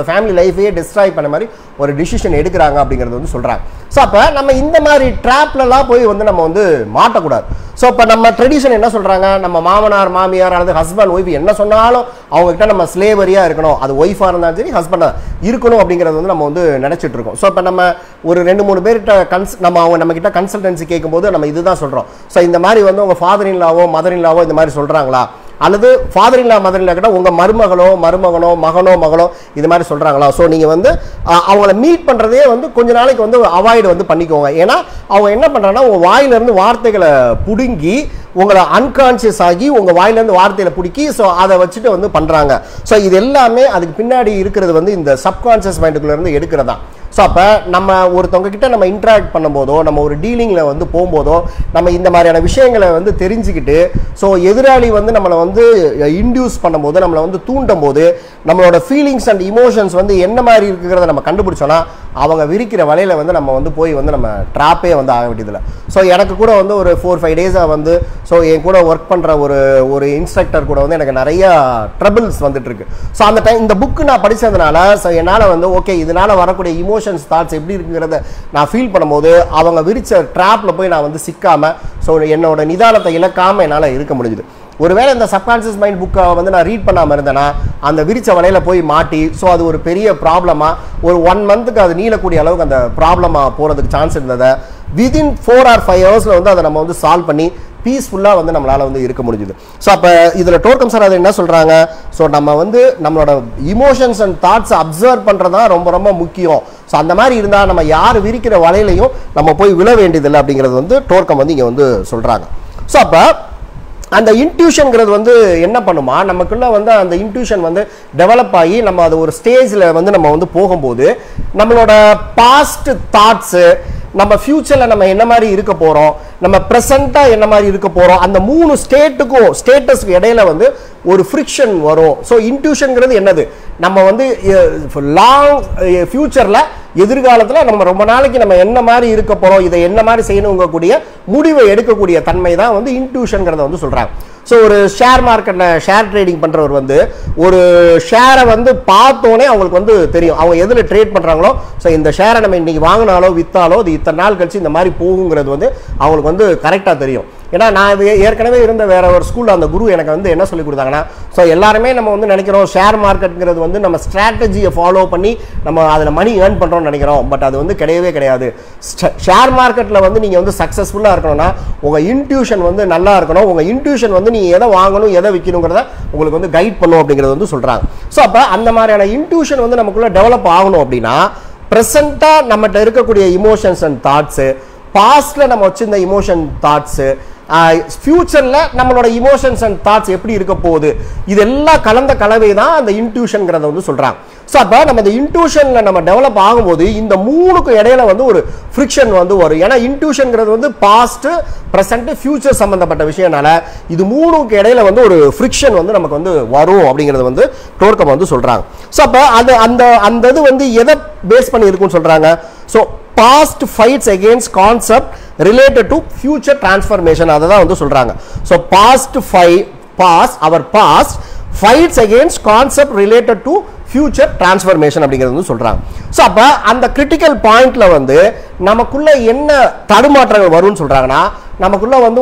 ஃபேமிலி லைஃபையே டிஸ்ட்ராய் பண்ண மாதிரி ஒரு டிசிஷன் எடுக்கிறாங்க அப்படிங்கிறது வந்து சொல்கிறாங்க. ஸோ அப்போ நம்ம இந்த மாதிரி ட்ராப்லலாம் போய் வந்து நம்ம வந்து மாட்டக்கூடாது. ஸோ இப்போ நம்ம ட்ரெடிஷன் என்ன சொல்கிறாங்க, நம்ம மாமனார் மாமியார் அல்லது ஹஸ்பண்ட் ஒய்ஃப் என்ன சொன்னாலும் அவங்ககிட்ட நம்ம ஸ்லேவரியாக இருக்கணும், அது ஒய்ஃபாக இருந்தாலும் சரி ஹஸ்பண்டாக இருக்கணும் அப்படிங்கிறது வந்து நம்ம வந்து நினச்சிட்டு இருக்கோம். ஸோ இப்போ நம்ம ஒரு 2-3 பேர்கிட்ட நம்மக்கிட்ட கன்சல்டன்சி கேட்கும்போது நம்ம இதுதான் சொல்கிறோம். ஸோ இந்த மாதிரி வந்து உங்கள் ஃபாதர் இன்லாவோ மதர் இன்லாவோ இந்த மாதிரி சொல்கிறாங்களா, அல்லது ஃபாதர் இல்லா மதர் இல்லா கிட்ட உங்கள் மருமகனோ மகளோ இது மாதிரி சொல்கிறாங்களா. ஸோ நீங்கள் வந்து அவங்கள மீட் பண்ணுறதே வந்து கொஞ்ச நாளைக்கு வந்து அவாய்டு வந்து பண்ணிக்கோங்க. ஏன்னா அவங்க என்ன பண்ணுறாங்கன்னா உங்கள் வாயிலிருந்து வார்த்தைகளை பிடுங்கி உங்களை அன்கான்சியஸ் ஆகி உங்கள் வாயிலேருந்து வார்த்தையில் பிடிக்கி ஸோ அதை வச்சுட்டு வந்து பண்ணுறாங்க. ஸோ இது எல்லாமே அதுக்கு பின்னாடி இருக்கிறது வந்து இந்த சப்கான்சியஸ் மைண்டுக்குள்ளேருந்து எடுக்கிறதா. ஸோ அப்போ நம்ம ஒருத்தவங்க கிட்ட நம்ம இன்ட்ராக்ட் பண்ணும்போதோ நம்ம ஒரு டீலிங்கில் வந்து போகும்போதோ நம்ம இந்த மாதிரியான விஷயங்களை வந்து தெரிஞ்சுக்கிட்டு ஸோ எதிராளி வந்து நம்மளை வந்து இன்டியூஸ் பண்ணும்போது நம்மளை வந்து தூண்டும் போது நம்மளோட ஃபீலிங்ஸ் அண்ட் இமோஷன்ஸ் வந்து என்ன மாதிரி இருக்குங்கிறத நம்ம கண்டுபிடிச்சோன்னா அவங்க விரிக்கிற வலையில் வந்து நம்ம வந்து போய் வந்து நம்ம ட்ராப்பே வந்து ஆக வேண்டியதில்லை. ஸோ எனக்கு கூட வந்து ஒரு 4-5 டேஸாக வந்து ஸோ என் கூட ஒர்க் பண்ணுற ஒரு இன்ஸ்ட்ரக்டர் கூட வந்து எனக்கு நிறையா ட்ரபிள்ஸ் வந்துட்டுருக்கு. ஸோ அந்த டைம் இந்த புக்கு நான் படித்ததுனால ஸோ என்னால் வந்து ஓகே இதனால் வரக்கூடிய இமோஷன்ஸ் தாட்ஸ் எப்படி இருக்குங்கிறத நான் ஃபீல் பண்ணும்போது அவங்க விரிச்ச ட்ராப்பில் போய் நான் வந்து சிக்காமல் ஸோ என்னோட நிதானத்தை இழக்காமல் என்னால் இருக்க முடிஞ்சுது. ஒருவேளை இந்த சப்கான்ஷியஸ் மைண்ட் புக்கை வந்து நான் ரீட் பண்ணாமல் இருந்தேன்னா அந்த விரிச்ச வலையில் போய் மாட்டி ஸோ அது ஒரு பெரிய ப்ராப்ளமாக ஒரு 1 மந்த்துக்கு அது நீளக்கூடிய அளவுக்கு அந்த ப்ராப்ளமாக போகிறதுக்கு சான்ஸ் இருந்ததை விதின் 4 or 5 ஹவர்ஸில் வந்து அதை நம்ம வந்து சால்வ் பண்ணி பீஸ்ஃபுல்லாக வந்து நம்மளால் வந்து இருக்க முடிஞ்சுது. ஸோ அப்போ இதில் டோர்கம் சார் அதை என்ன சொல்கிறாங்க, ஸோ நம்ம வந்து நம்மளோட இமோஷன்ஸ் அண்ட் தாட்ஸை அப்சர்வ் பண்ணுறது தான் ரொம்ப ரொம்ப முக்கியம். ஸோ அந்த மாதிரி இருந்தால் நம்ம யார் விரிக்கிற வலையிலையும் நம்ம போய் விழ வேண்டியதில்லை அப்படிங்கிறது வந்து டோர்கம் வந்து இங்கே வந்து சொல்கிறாங்க. ஸோ அப்போ அந்த இன்ட்யூஷன்ங்கிறது வந்து என்ன பண்ணுமா, நமக்குள்ள வந்து அந்த இன்ட்யூஷன் வந்து டெவலப் ஆகி நம்ம அது ஒரு ஸ்டேஜில் வந்து நம்ம வந்து போகும்போது நம்மளோட பாஸ்ட் தாட்ஸு, நம்ம ஃபியூச்சரில் நம்ம என்ன மாதிரி இருக்க போகிறோம், நம்ம ப்ரெசண்ட்டாக என்ன மாதிரி இருக்க போகிறோம், அந்த 3 ஸ்டேட்டஸ்க்கு இடையில வந்து ஒரு ஃப்ரிக்ஷன் வரும். ஸோ இன்ட்யூஷன்ங்கிறது என்னது, நம்ம வந்து லாங் ஃபியூச்சரில் எதிர்காலத்தில் நம்ம ரொம்ப நாளைக்கு நம்ம என்ன மாதிரி இருக்க போகிறோம், இதை என்ன மாதிரி செய்யணுங்கக்கூடிய முடிவை எடுக்கக்கூடிய தன்மை தான் வந்து இன்ட்யூஷன்ங்கிறத வந்து சொல்கிறாங்க. ஸோ ஒரு ஷேர் மார்க்கெட்டில் ஷேர் ட்ரேடிங் பண்ணுறவர் வந்து ஒரு ஷேரை வந்து பார்த்தோன்னே அவங்களுக்கு வந்து தெரியும் அவங்க எதில் ட்ரேட் பண்ணுறாங்களோ. ஸோ இந்த ஷேரை நம்ம இன்றைக்கி வாங்கினாலோ விற்றாலோ இது இத்தனை நாள் கழிச்சு இந்த மாதிரி போகுங்கிறது வந்து அவங்களுக்கு வந்து கரெக்டாக தெரியும். ஏன்னா நான் ஏற்கனவே இருந்த வேற ஒரு ஸ்கூலில் அந்த குரு எனக்கு வந்து என்ன சொல்லி கொடுத்தாங்கன்னா, ஸோ எல்லாருமே நம்ம வந்து நினைக்கிறோம் ஷேர் மார்க்கெட்டுங்கிறது வந்து நம்ம ஸ்ட்ராட்டஜியை ஃபாலோ பண்ணி நம்ம அதில் மணி ஏர்ன் பண்ணுறோம்னு நினைக்கிறோம். பட் அது வந்து கிடையவே கிடையாது. ஷேர் மார்க்கெட்டில் வந்து நீங்கள் வந்து சக்ஸஸ்ஃபுல்லாக இருக்கணும்னா உங்கள் இன்ட்யூஷன் வந்து நல்லா இருக்கணும். உங்கள் இன்ட்யூஷன் வந்து நீங்கள் எதை வாங்கணும் எதை விற்கணுங்கிறத உங்களுக்கு வந்து கைட் பண்ணும் அப்படிங்கிறது வந்து சொல்கிறாங்க. ஸோ அப்போ அந்த மாதிரியான இன்ட்யூஷன் வந்து நமக்குள்ளே டெவலப் ஆகணும் அப்படின்னா ப்ரெசண்ட்டாக நம்மகிட்ட இருக்கக்கூடிய இமோஷன்ஸ் அண்ட் தாட்ஸு, பாஸ்டில் நம்ம வச்சிருந்த இமோஷன் தாட்ஸு, ஃபியூச்சரில் நம்மளோட இமோஷன்ஸ் அண்ட் தாட்ஸ் எப்படி இருக்க போகுது, இதெல்லாம் கலந்த கலவை தான் அந்த இன்ட்யூஷன்ங்கிறத வந்து சொல்கிறாங்க. ஸோ அப்போ நம்ம இந்த இன்ட்யூஷனில் நம்ம டெவலப் ஆகும்போது இந்த 3க்கு இடையில வந்து ஒரு ஃப்ரிக்ஷன் வந்து வரும். ஏன்னா இன்ட்யூஷன்ங்கிறது வந்து பாஸ்ட், ப்ரெசென்ட், ஃபியூச்சர் சம்மந்தப்பட்ட விஷயம்னால இது 3க்கு இடையில வந்து ஒரு ஃப்ரிக்ஷன் வந்து நமக்கு வந்து வரும் அப்படிங்கிறது வந்து டோர்கம் வந்து சொல்கிறாங்க. ஸோ அப்போ அது அந்த இது வந்து எதை பேஸ் பண்ணி இருக்குன்னு சொல்கிறாங்க. So past fights against concept related to future transformation, அதை தான் வந்து சொல்றாங்க. So our past fights against concept related to future transformation அப்படிங்கிறது வந்து சொல்றாங்க. ஸோ அப்போ அந்த கிரிட்டிக்கல் பாயிண்ட்ல வந்து நமக்குள்ள என்ன தடுமாற்றங்கள் வரும்னு சொல்றாங்கன்னா, நமக்குள்ள வந்து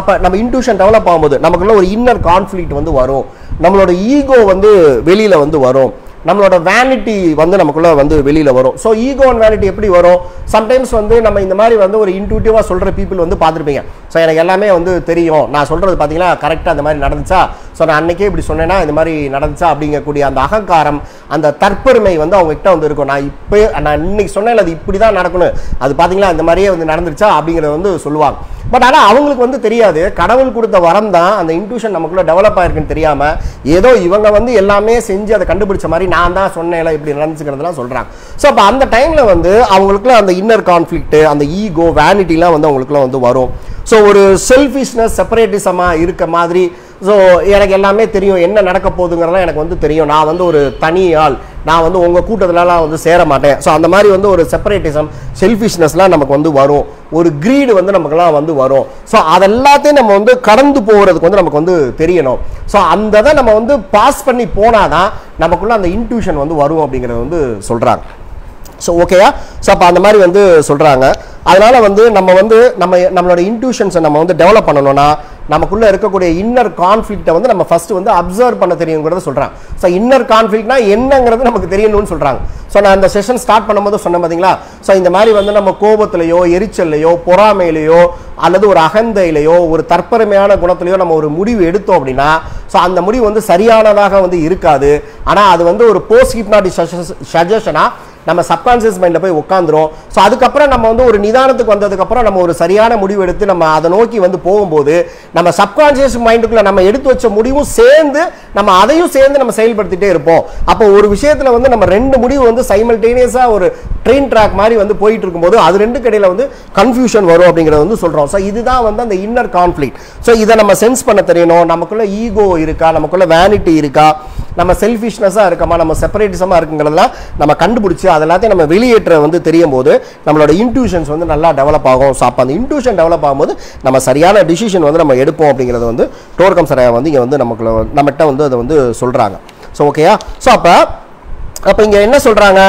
அப்போ நம்ம இன்ட்யூஷன் டெவலப் ஆகும்போது நமக்குள்ள ஒரு இன்னர் கான்ஃப்ளிக்ட் வந்து வரும், நம்மளோட ஈகோ வந்து வெளியில வந்து வரும், நம்மளோட வேனிட்டி வந்து நமக்குள்ள வந்து வெளியில வரும். ஸோ ஈகோ அண்ட் வேனிட்டி எப்படி வரும், சம்டைம்ஸ் வந்து நம்ம இந்த மாதிரி வந்து ஒரு இன்ட்யூட்டிவாக சொல்கிற பீப்புள் வந்து பார்த்துருப்பீங்க. ஸோ எனக்கு எல்லாமே வந்து தெரியும், நான் சொல்கிறது பார்த்தீங்கன்னா கரெக்டாக அந்த மாதிரி நடந்துச்சா, ஸோ நான் அன்றைக்கே இப்படி சொன்னேன்னா இந்த மாதிரி நடந்துச்சா அப்படிங்கக்கூடிய அந்த அகங்காரம், அந்த தற்பெருமை வந்து அவங்ககிட்ட வந்து இருக்கும். நான் இன்னைக்கு சொன்னேன் அது இப்படி தான் நடக்கணும், அது பார்த்தீங்களா இந்த மாதிரியே வந்து நடந்துருச்சா அப்படிங்கிறத வந்து சொல்லுவாங்க. பட் ஆனால் அவங்களுக்கு வந்து தெரியாது, கடவுள் கொடுத்த வரம் தான் அந்த இன்ட்யூஷன் நமக்குள்ள டெவலப் ஆயிருக்குன்னு தெரியாமல் ஏதோ இவங்க வந்து எல்லாமே செஞ்சு அதை கண்டுபிடிச்ச மாதிரி நான் தான் சொன்னேன் இப்படி நடந்துச்சுக்கிறதுலாம் சொல்கிறாங்க. ஸோ அப்போ அந்த டைமில் வந்து அவங்களுக்குள்ள அந்த இன்னர் கான்ஃப்ளிக்ட், அந்த ஈகோ, வேனிட்டிலாம் வந்து அவங்களுக்குள்ள வந்து வரும். ஸோ ஒரு செல்ஃபிஷ்னஸ், செப்பரேட்டிசமாக இருக்க மாதிரி, ஸோ எனக்கு எல்லாமே தெரியும், என்ன நடக்க போகுதுங்கிறதெல்லாம் எனக்கு வந்து தெரியும், நான் வந்து ஒரு தனி ஆள், நான் வந்து உங்கள் கூட்டத்திலலாம் வந்து சேர மாட்டேன். ஸோ அந்த மாதிரி வந்து ஒரு செப்பரேட்டிசம், செல்ஃபிஷ்னஸ்லாம் நமக்கு வந்து வரும், ஒரு கிரீடு வந்து நமக்குலாம் வந்து வரும். ஸோ அதெல்லாத்தையும் நம்ம வந்து கடந்து போகிறதுக்கு வந்து நமக்கு வந்து தெரியணும். ஸோ அந்த இதை நம்ம வந்து பாஸ் பண்ணி போனாதான் நமக்குள்ள அந்த இன்ட்யூஷன் வந்து வரும் அப்படிங்கிறத வந்து சொல்கிறாங்க. ஸோ ஓகேயா, ஸோ அப்போ அந்த மாதிரி வந்து சொல்கிறாங்க. அதனால வந்து நம்மளோட இன்ட்யூஷன்ஸை நம்ம வந்து டெவலப் பண்ணணும்னா நமக்குள்ள இருக்கக்கூடிய இன்னர் கான்ஃப்ளிக்ட்டை வந்து நம்ம ஃபர்ஸ்ட் வந்து அப்சர்வ் பண்ண தெரியுங்கிறத சொல்றாங்க. ஸோ இன்னர் கான்ஃப்ளிக்ட்னா என்னங்கிறது நமக்கு தெரியணும்னு சொல்றாங்க. ஸோ நான் அந்த செஷன் ஸ்டார்ட் பண்ணும்போது சொன்னேன் பார்த்தீங்களா, ஸோ இந்த மாதிரி வந்து நம்ம கோபத்திலையோ, எரிச்சல்லையோ, பொறாமையிலையோ, அல்லது ஒரு அகந்தையிலையோ, ஒரு தற்பெருமையான குணத்திலையோ நம்ம ஒரு முடிவு எடுத்தோம் அப்படின்னா, ஸோ அந்த முடிவு வந்து சரியானதாக வந்து இருக்காது. ஆனால் அது வந்து ஒரு போஸ்ட் ஹிப்னாட்டிக் சஜஷனா நம்ம சப்கான்சியஸ் மைண்டில் போய் உட்காந்துரும். ஸோ அதுக்கப்புறம் நம்ம வந்து ஒரு நிதானத்துக்கு வந்ததுக்கப்புறம் நம்ம ஒரு சரியான முடிவு எடுத்து நம்ம அதை நோக்கி வந்து போகும்போது நம்ம சப்கான்சியஸ் மைண்டுக்குள்ள நம்ம எடுத்து வச்ச முடிவும் சேர்ந்து நம்ம அதையும் சேர்ந்து நம்ம செயல்படுத்திட்டே இருப்போம். அப்போ ஒரு விஷயத்தில் வந்து நம்ம 2 முடிவு வந்து சைமல்டேனியஸாக ஒரு ட்ரெயின் ட்ராக் மாதிரி வந்து போயிட்டு இருக்கும்போது அது 2 கடையில் வந்து கன்ஃபியூஷன் வரும் அப்படிங்கிறத வந்து சொல்கிறோம். ஸோ இதுதான் வந்து அந்த இன்னர் கான்ஃப்ளிக்ட். ஸோ இதை நம்ம சென்ஸ் பண்ண தெரியணும். நமக்குள்ள ஈகோ இருக்கா, நமக்குள்ள வேனிட்டி இருக்கா, நம்ம செல்ஃபிஷ்னஸாக இருக்கமா, நம்ம செப்பரேட்டிசமாக இருக்குங்கிறதெல்லாம் நம்ம கண்டுபிடிச்சி அதெல்லாத்தையும் நம்ம வெளியேற்ற வந்து தெரியும் போது நம்மளோட இன்ட்யூஷன்ஸ் வந்து நல்லா டெவலப் ஆகும். ஸோ அப்போ அந்த இன்ட்யூஷன் டெவலப் ஆகும்போது நம்ம சரியான டிசிஷன் வந்து நம்ம எடுப்போம் அப்படிங்கிறது வந்து டோர்கம் சரையா வந்து இங்கே வந்து நம்மகிட்ட வந்து அதை வந்து சொல்கிறாங்க. ஸோ ஓகேயா. ஸோ அப்போ இங்கே என்ன சொல்கிறாங்க,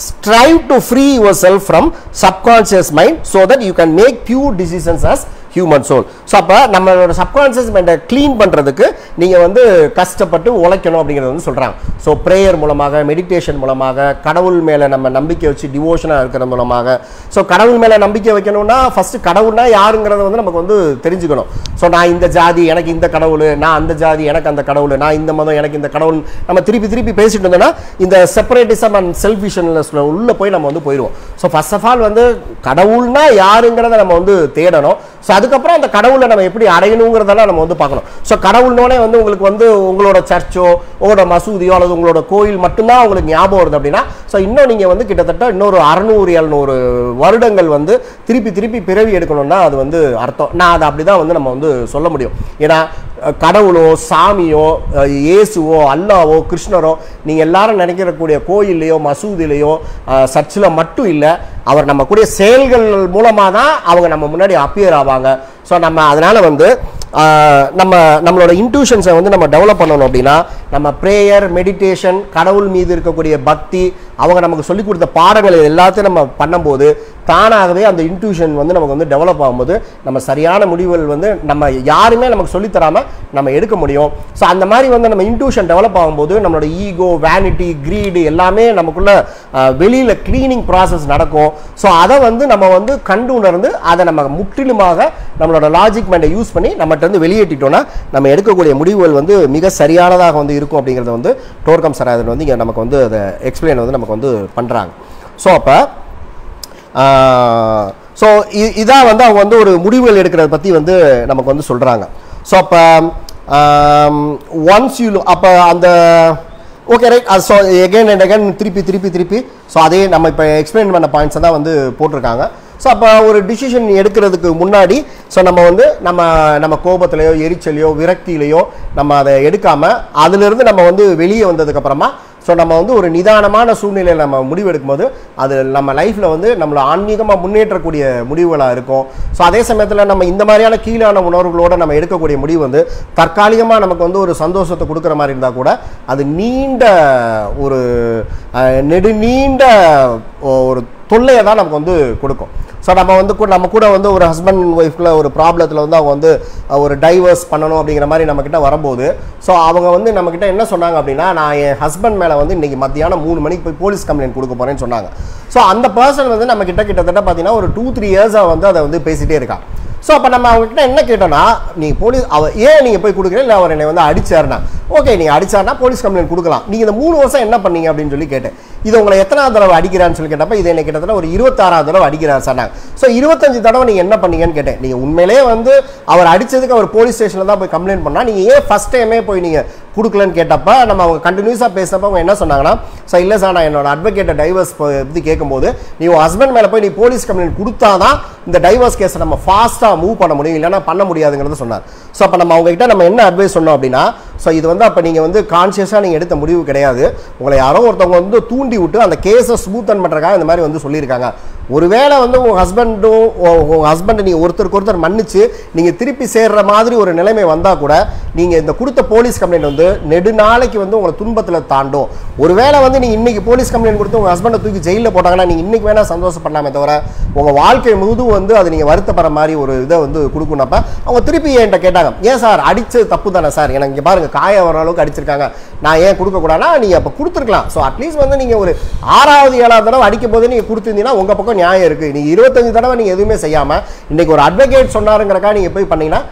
strive to free yourself from subconscious mind so that you can make pure decisions as human soul. So அப்போ நம்மளோட சப்கான்ஷியஸ் மைண்டை க்ளீன் பண்ணுறதுக்கு நீங்கள் வந்து கஷ்டப்பட்டு உழைக்கணும் அப்படிங்கிறது வந்து சொல்கிறாங்க. ஸோ ப்ரேயர் மூலமாக, மெடிடேஷன் மூலமாக, கடவுள் மேலே நம்ம நம்பிக்கை வச்சு டிவோஷனாக இருக்கிற மூலமாக. ஸோ கடவுள் மேலே நம்பிக்கை வைக்கணும்னா ஃபஸ்ட்டு கடவுள்னா யாருங்கிறத வந்து நமக்கு வந்து தெரிஞ்சுக்கணும். ஸோ நான் இந்த ஜாதி எனக்கு இந்த கடவுள், நான் அந்த ஜாதி எனக்கு அந்த கடவுள், நான் இந்த மதம் எனக்கு இந்த கடவுள் நம்ம திருப்பி பேசிட்டு இருந்தோம்னா இந்த செப்பரேட்டிசம் அண்ட் செல்ஃபிஷ்னஸ்ல உள்ள போய் நம்ம வந்து போயிடுவோம். ஸோ ஃபர்ஸ்ட் ஆஃப் ஆல் வந்து கடவுள்னா யாருங்கிறத நம்ம வந்து தேடணும். ஸோ அதுக்கப்புறம் அந்த கடவுளை நம்ம எப்படி அடையணுங்கிறதெல்லாம் நம்ம வந்து பார்க்கணும். ஸோ கடவுள்னோடனே வந்து உங்களுக்கு வந்து உங்களோட சர்ச்சோ உங்களோட மசூதியோ அல்லது உங்களோட கோயில் மட்டும்தான் உங்களுக்கு ஞாபகம் வருது அப்படின்னா, ஸோ இன்னும் நீங்கள் வந்து கிட்டத்தட்ட இன்னொரு 600-700 வருடங்கள் வந்து திருப்பி பிறவி எடுக்கணும்னா அது வந்து அர்த்தம். நான் அதை அப்படி தான் வந்து நம்ம வந்து சொல்ல முடியும். ஏன்னா கடவுளோ சாமியோ இயேசுவோ அல்லாவோ கிருஷ்ணரோ நீங்கள் எல்லாரும் நினைக்கிறக்கூடிய கோயில்லையோ மசூதிலையோ சர்ச்சில் மட்டும் இல்லை, அவர் நம்ம கூடிய செயல்கள் மூலமாக தான் அவங்க நம்ம முன்னாடி அப்பியர் ஆவாங்க. ஸோ நம்ம அதனால் வந்து நம்மளோட இன்ட்யூஷன்ஸை வந்து நம்ம டெவலப் பண்ணணும் அப்படின்னா நம்ம ப்ரேயர், மெடிடேஷன், கடவுள் மீது இருக்கக்கூடிய பக்தி, அவங்க நமக்கு சொல்லிக் கொடுத்த பாடங்கள் எல்லாத்தையும் நம்ம பண்ணும்போது தானாகவே அந்த இன்ட்யூஷன் வந்து நமக்கு வந்து டெவலப் ஆகும்போது நம்ம சரியான முடிவுகள் வந்து நம்ம யாருமே நமக்கு சொல்லித்தராமல் நம்ம எடுக்க முடியும். ஸோ அந்த மாதிரி வந்து நம்ம இன்ட்யூஷன் டெவலப் ஆகும்போது நம்மளோட ஈகோ, வேனிட்டி, கிரீடு எல்லாமே நமக்குள்ள வெளியில் க்ளீனிங் ப்ராசஸ் நடக்கும். ஸோ அதை வந்து நம்ம வந்து கண்டு உணர்ந்து அதை நம்ம முற்றிலுமாக நம்மளோட லாஜிக் மைண்டை யூஸ் பண்ணி நம்மகிட்ட வந்து வெளியேற்றிட்டோம்னா நம்ம எடுக்கக்கூடிய முடிவுகள் வந்து மிக சரியானதாக வந்து இருக்கும் அப்படிங்கிறத வந்து டோர்கம் சரையா வந்து இங்கே நமக்கு வந்து அதை எக்ஸ்பிளைன் வந்து நமக்கு வந்து பண்ணுறாங்க. ஸோ அப்போ இதான் வந்து அவங்க வந்து ஒரு முடிவுகள் எடுக்கிறத பற்றி வந்து நமக்கு வந்து சொல்கிறாங்க. ஸோ அப்போ ஒன்ஸ் யூ அப்போ அந்த okay right. So again and again திருப்பி ஸோ அதே நம்ம இப்போ எக்ஸ்பிளைன் பண்ண பாயிண்ட்ஸை தான் வந்து போட்டிருக்காங்க. ஸோ அப்போ ஒரு டிசிஷன் எடுக்கிறதுக்கு முன்னாடி ஸோ நம்ம வந்து நம்ம கோபத்திலையோ எரிச்சலையோ விரக்தியிலையோ நம்ம அதை எடுக்காமல் அதிலிருந்து நம்ம வந்து வெளியே வந்ததுக்கப்புறமா ஸோ நம்ம வந்து ஒரு நிதானமான சூழ்நிலையில் நம்ம முடிவு எடுக்கும்போது அது நம்ம லைஃப்பில் வந்து நம்மளை ஆன்மீகமாக முன்னேற்றக்கூடிய முடிவுகளாக இருக்கும். ஸோ அதே சமயத்தில் நம்ம இந்த மாதிரியான கீழான உணர்வுகளோடு நம்ம எடுக்கக்கூடிய முடிவு வந்து தற்காலிகமாக நமக்கு வந்து ஒரு சந்தோஷத்தை கொடுக்குற மாதிரி இருந்தால் கூட அது ஒரு நெடுநீண்ட ஒரு தொல்லையை தான் நமக்கு வந்து கொடுக்கும். ஸோ நம்ம கூட வந்து ஒரு ஹஸ்பண்ட் அண்ட் ஒய்ஃப்ல ஒரு ப்ராப்ளத்தில் வந்து அவங்க வந்து ஒரு டைவர்ஸ் பண்ணணும் அப்படிங்கிற மாதிரி நம்மக்கிட்ட வரும்போது ஸோ அவங்க வந்து நம்மக்கிட்ட என்ன சொன்னாங்க அப்படின்னா, நான் என் ஹஸ்பண்ட் மேலே வந்து இன்றைக்கி மத்தியானம் 3 மணிக்கு போய் போலீஸ் கம்ப்ளைண்ட் கொடுக்க போகிறேன்னு சொன்னாங்க. ஸோ அந்த பர்சன் வந்து நம்ம கிட்டத்தட்ட பார்த்தீங்கன்னா ஒரு 2-3 இயர்ஸாக வந்து அதை வந்து பேசிகிட்டே இருக்கான். ஸோ அப்போ நம்ம அவங்ககிட்ட என்ன கேட்டோம்னா, நீங்கள் போலீஸ் ஏன் நீங்கள் போய் கொடுக்குறீங்க, இல்லை அவர் என்னை வந்து அடிச்சாருனா, ஓகே நீங்கள் அடிச்சாருனா போலீஸ் கம்ப்ளைண்ட் கொடுக்கலாம், நீங்கள் இந்த 3 வருஷம் என்ன பண்ணீங்க அப்படின்னு சொல்லி கேட்டேன். இது உங்களை எத்தனாவது தடவை அடிக்கிறான்னு சொல்லி கேட்டப்போ இது என்ன கிட்டத்தட்ட ஒரு 26வது தடவை அடிக்கிறார் சொன்னாங்க. ஸோ 25 தடவை நீங்கள் என்ன பண்ணீங்கன்னு கேட்டேன். நீங்கள் உண்மையிலே வந்து அவர் அடித்ததுக்கு அவர் போலீஸ் ஸ்டேஷனில் தான் போய் கம்ப்ளைண்ட் பண்ணால் நீங்கள் ஏன் ஃபஸ்ட் டைமே போய் நீங்கள் கொடுக்கலன்னு கேட்டப்போ நம்ம அவங்க கண்டினியூஸாக பேசினப்போ அவங்க என்ன சொன்னாங்கன்னா, ஸோ இல்லை சார் நான் என்னோட அட்வொகேட்டை டைவர்ஸ் பற்றி கேட்கும்போது நீ உன் ஹஸ்பண்ட் மேலே போய் நீ போலீஸ் கம்ப்ளைண்ட் கொடுத்தா தான் இந்த டைவர்ஸ் கேஸை நம்ம ஃபாஸ்ட்டாக மூவ் பண்ண முடியும், இல்லைன்னா பண்ண முடியாதுங்கிறத சொன்னார். ஸோ அப்போ நம்ம அவங்ககிட்ட நம்ம என்ன அட்வைஸ் சொன்னோம் அப்படின்னா, ஸோ இது வந்து அப்போ நீங்கள் வந்து கான்ஷியஸாக நீங்கள் எடுத்த முடிவு கிடையாது, உங்களை யாரோ ஒருத்தவங்க வந்து தூண்டி விட்டு அந்த கேஸை ஸ்மூத்தன் பண்ணுறக்காக இந்த மாதிரி வந்து சொல்லியிருக்காங்க. ஒருவேளை வந்து உங்கள் ஹஸ்பண்டை நீங்கள் ஒருத்தருக்கு மன்னிச்சு நீங்கள் திருப்பி சேர்ற மாதிரி ஒரு நிலைமை வந்தால் கூட நீங்கள் இந்த கொடுத்த போலீஸ் கம்ப்ளைண்ட் வந்து நெடுநாளைக்கு வந்து உங்களை துன்பத்தில் தாண்டும். ஒருவேளை வந்து நீங்கள் இன்றைக்கி போலீஸ் கம்ப்ளைண்ட் கொடுத்து உங்கள் ஹஸ்பண்டை தூக்கி ஜெயிலில் போட்டாங்கன்னா நீங்கள் இன்றைக்கி வேணால் சந்தோஷப்படலாமே தவிர உங்கள் வாழ்க்கை முழுதும் வந்து அது நீங்கள் வருத்தப்படுற மாதிரி ஒரு இதை வந்து கொடுக்கணும்ப்ப அவங்க திருப்பி என்கிட்ட கேட்டாங்க, ஏன் சார் அடித்தது தப்பு தானே சார், எனக்கு இங்கே பாருங்கள் காய வர அளவுக்கு அடிச்சிருக்காங்க, நான் ஏன் கொடுக்கக்கூடாதுன்னா நீங்கள் அப்போ கொடுத்துருக்கலாம். ஸோ அட்லீஸ்ட் வந்து நீங்கள் ஒரு 6வது 7வது தடவை அடிக்கும் போது நீங்கள் கொடுத்துருந்தீங்கன்னா உங்கள் பக்கம் நியாயம் இருக்குது. நீங்கள் 25 தடவை நீங்கள் எதுவுமே செய்யாமல் இன்றைக்கி ஒரு அட்வொகேட் சொன்னாருங்கிறக்கா நீங்கள் போய் பண்ணீங்கன்னா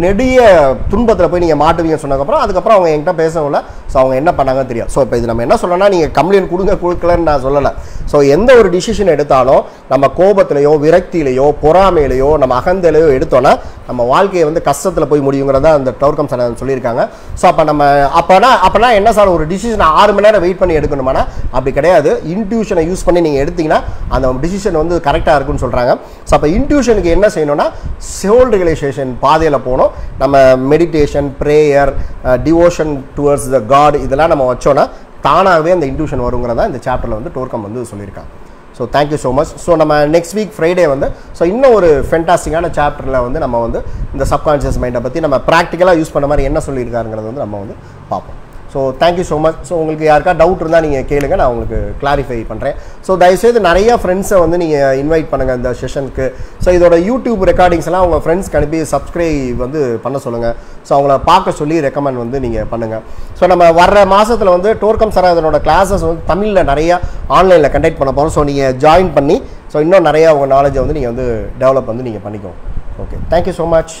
நெடிய துன்பத்தில் போய் நீங்கள் மாட்டுவீங்கன்னு சொன்னதுக்கப்புறம் அதுக்கப்புறம் அவங்க என்கிட்ட பேசவில்லை. ஸோ அவங்க என்ன பண்ணாங்கன்னு தெரியும். ஸோ இப்போ இது நம்ம என்ன சொல்லணும்னா, நீங்கள் கம்ப்ளைண்ட் கொடுக்கலன்னு நான் சொல்லலை. ஸோ எந்த ஒரு டிசிஷன் எடுத்தாலும் நம்ம கோபத்திலையோ விரக்தியிலையோ பொறாமையிலையோ நம்ம அகந்தையிலையோ எடுத்தோன்னா நம்ம வாழ்க்கையை வந்து கஷ்டத்தில் போய் முடியுங்கிறதா அந்த டோர்கம் சரையா சொல்லியிருக்காங்க. ஸோ அப்போ நம்ம அப்போனா என்ன சார் ஒரு டிசிஷன் 6 மணி நேரம் வெயிட் பண்ணி எடுக்கணுமானா அப்படி கிடையாது. இன்ட்யூஷனை யூஸ் பண்ணி நீங்கள் எடுத்தீங்கன்னா அந்த டிசிஷன் வந்து கரெக்டாக இருக்குன்னு சொல்கிறாங்க. ஸோ அப்போ இன்ட்யூஷனுக்கு என்ன செய்யணும்னா சோல் ரியலைசேஷன் பாதையில் போகணும். நம்ம meditation, prayer, devotion towards the God God இதெல்லாம் நம்ம வச்சோன்னா தானாகவே அந்த இன்ட்யூஷன் வருங்கிறதா இந்த சாப்டரில் வந்து டோர்கம் வந்து சொல்லியிருக்காங்க. So thank you so much. So நம்ம நெக்ஸ்ட் வீக் ஃப்ரைடே வந்து ஸோ இன்னும் ஒரு ஃபென்டாஸ்டிக்கான சாப்டரில் வந்து நம்ம வந்து இந்த சப்கான்ஷியஸ் மைண்டை பற்றி நம்ம ப்ராக்டிக்கலாக யூஸ் பண்ண மாதிரி என்ன சொல்லியிருக்காருங்கிறது வந்து நம்ம வந்து பார்ப்போம். So thank you so much. So உங்களுக்கு யாருக்கா டவுட் இருந்தால் நீங்கள் கேளுங்க, நான் உங்களுக்கு கிளாரிஃபை பண்ணுறேன். ஸோ தயவுசெய்து நிறைய ஃப்ரெண்ட்ஸை வந்து நீங்கள் இன்வைட் பண்ணுங்கள் இந்த செஷனுக்கு. ஸோ இதோட யூடியூப் ரெக்கார்டிங்ஸ் எல்லாம் உங்கள் ஃப்ரெண்ட்ஸ்க்கு அனுப்பி சப்ஸ்கிரைப் வந்து பண்ண சொல்லுங்கள். ஸோ அவங்கள பார்க்க சொல்லி ரெக்கமெண்ட் வந்து நீங்கள் பண்ணுங்கள். ஸோ நம்ம வர்ற மாதத்தில் வந்து டோர்கம் சராதனோட கிளாஸஸ் வந்து தமிழில் நிறையா ஆன்லைனில் கண்டக்ட் பண்ண போகிறோம். ஸோ நீங்கள் ஜாயின் பண்ணி ஸோ இன்னும் நிறையா உங்கள் நாலேஜை வந்து நீங்கள் வந்து டெவலப் வந்து நீங்கள் பண்ணிக்கோங்க. Okay, thank you so much.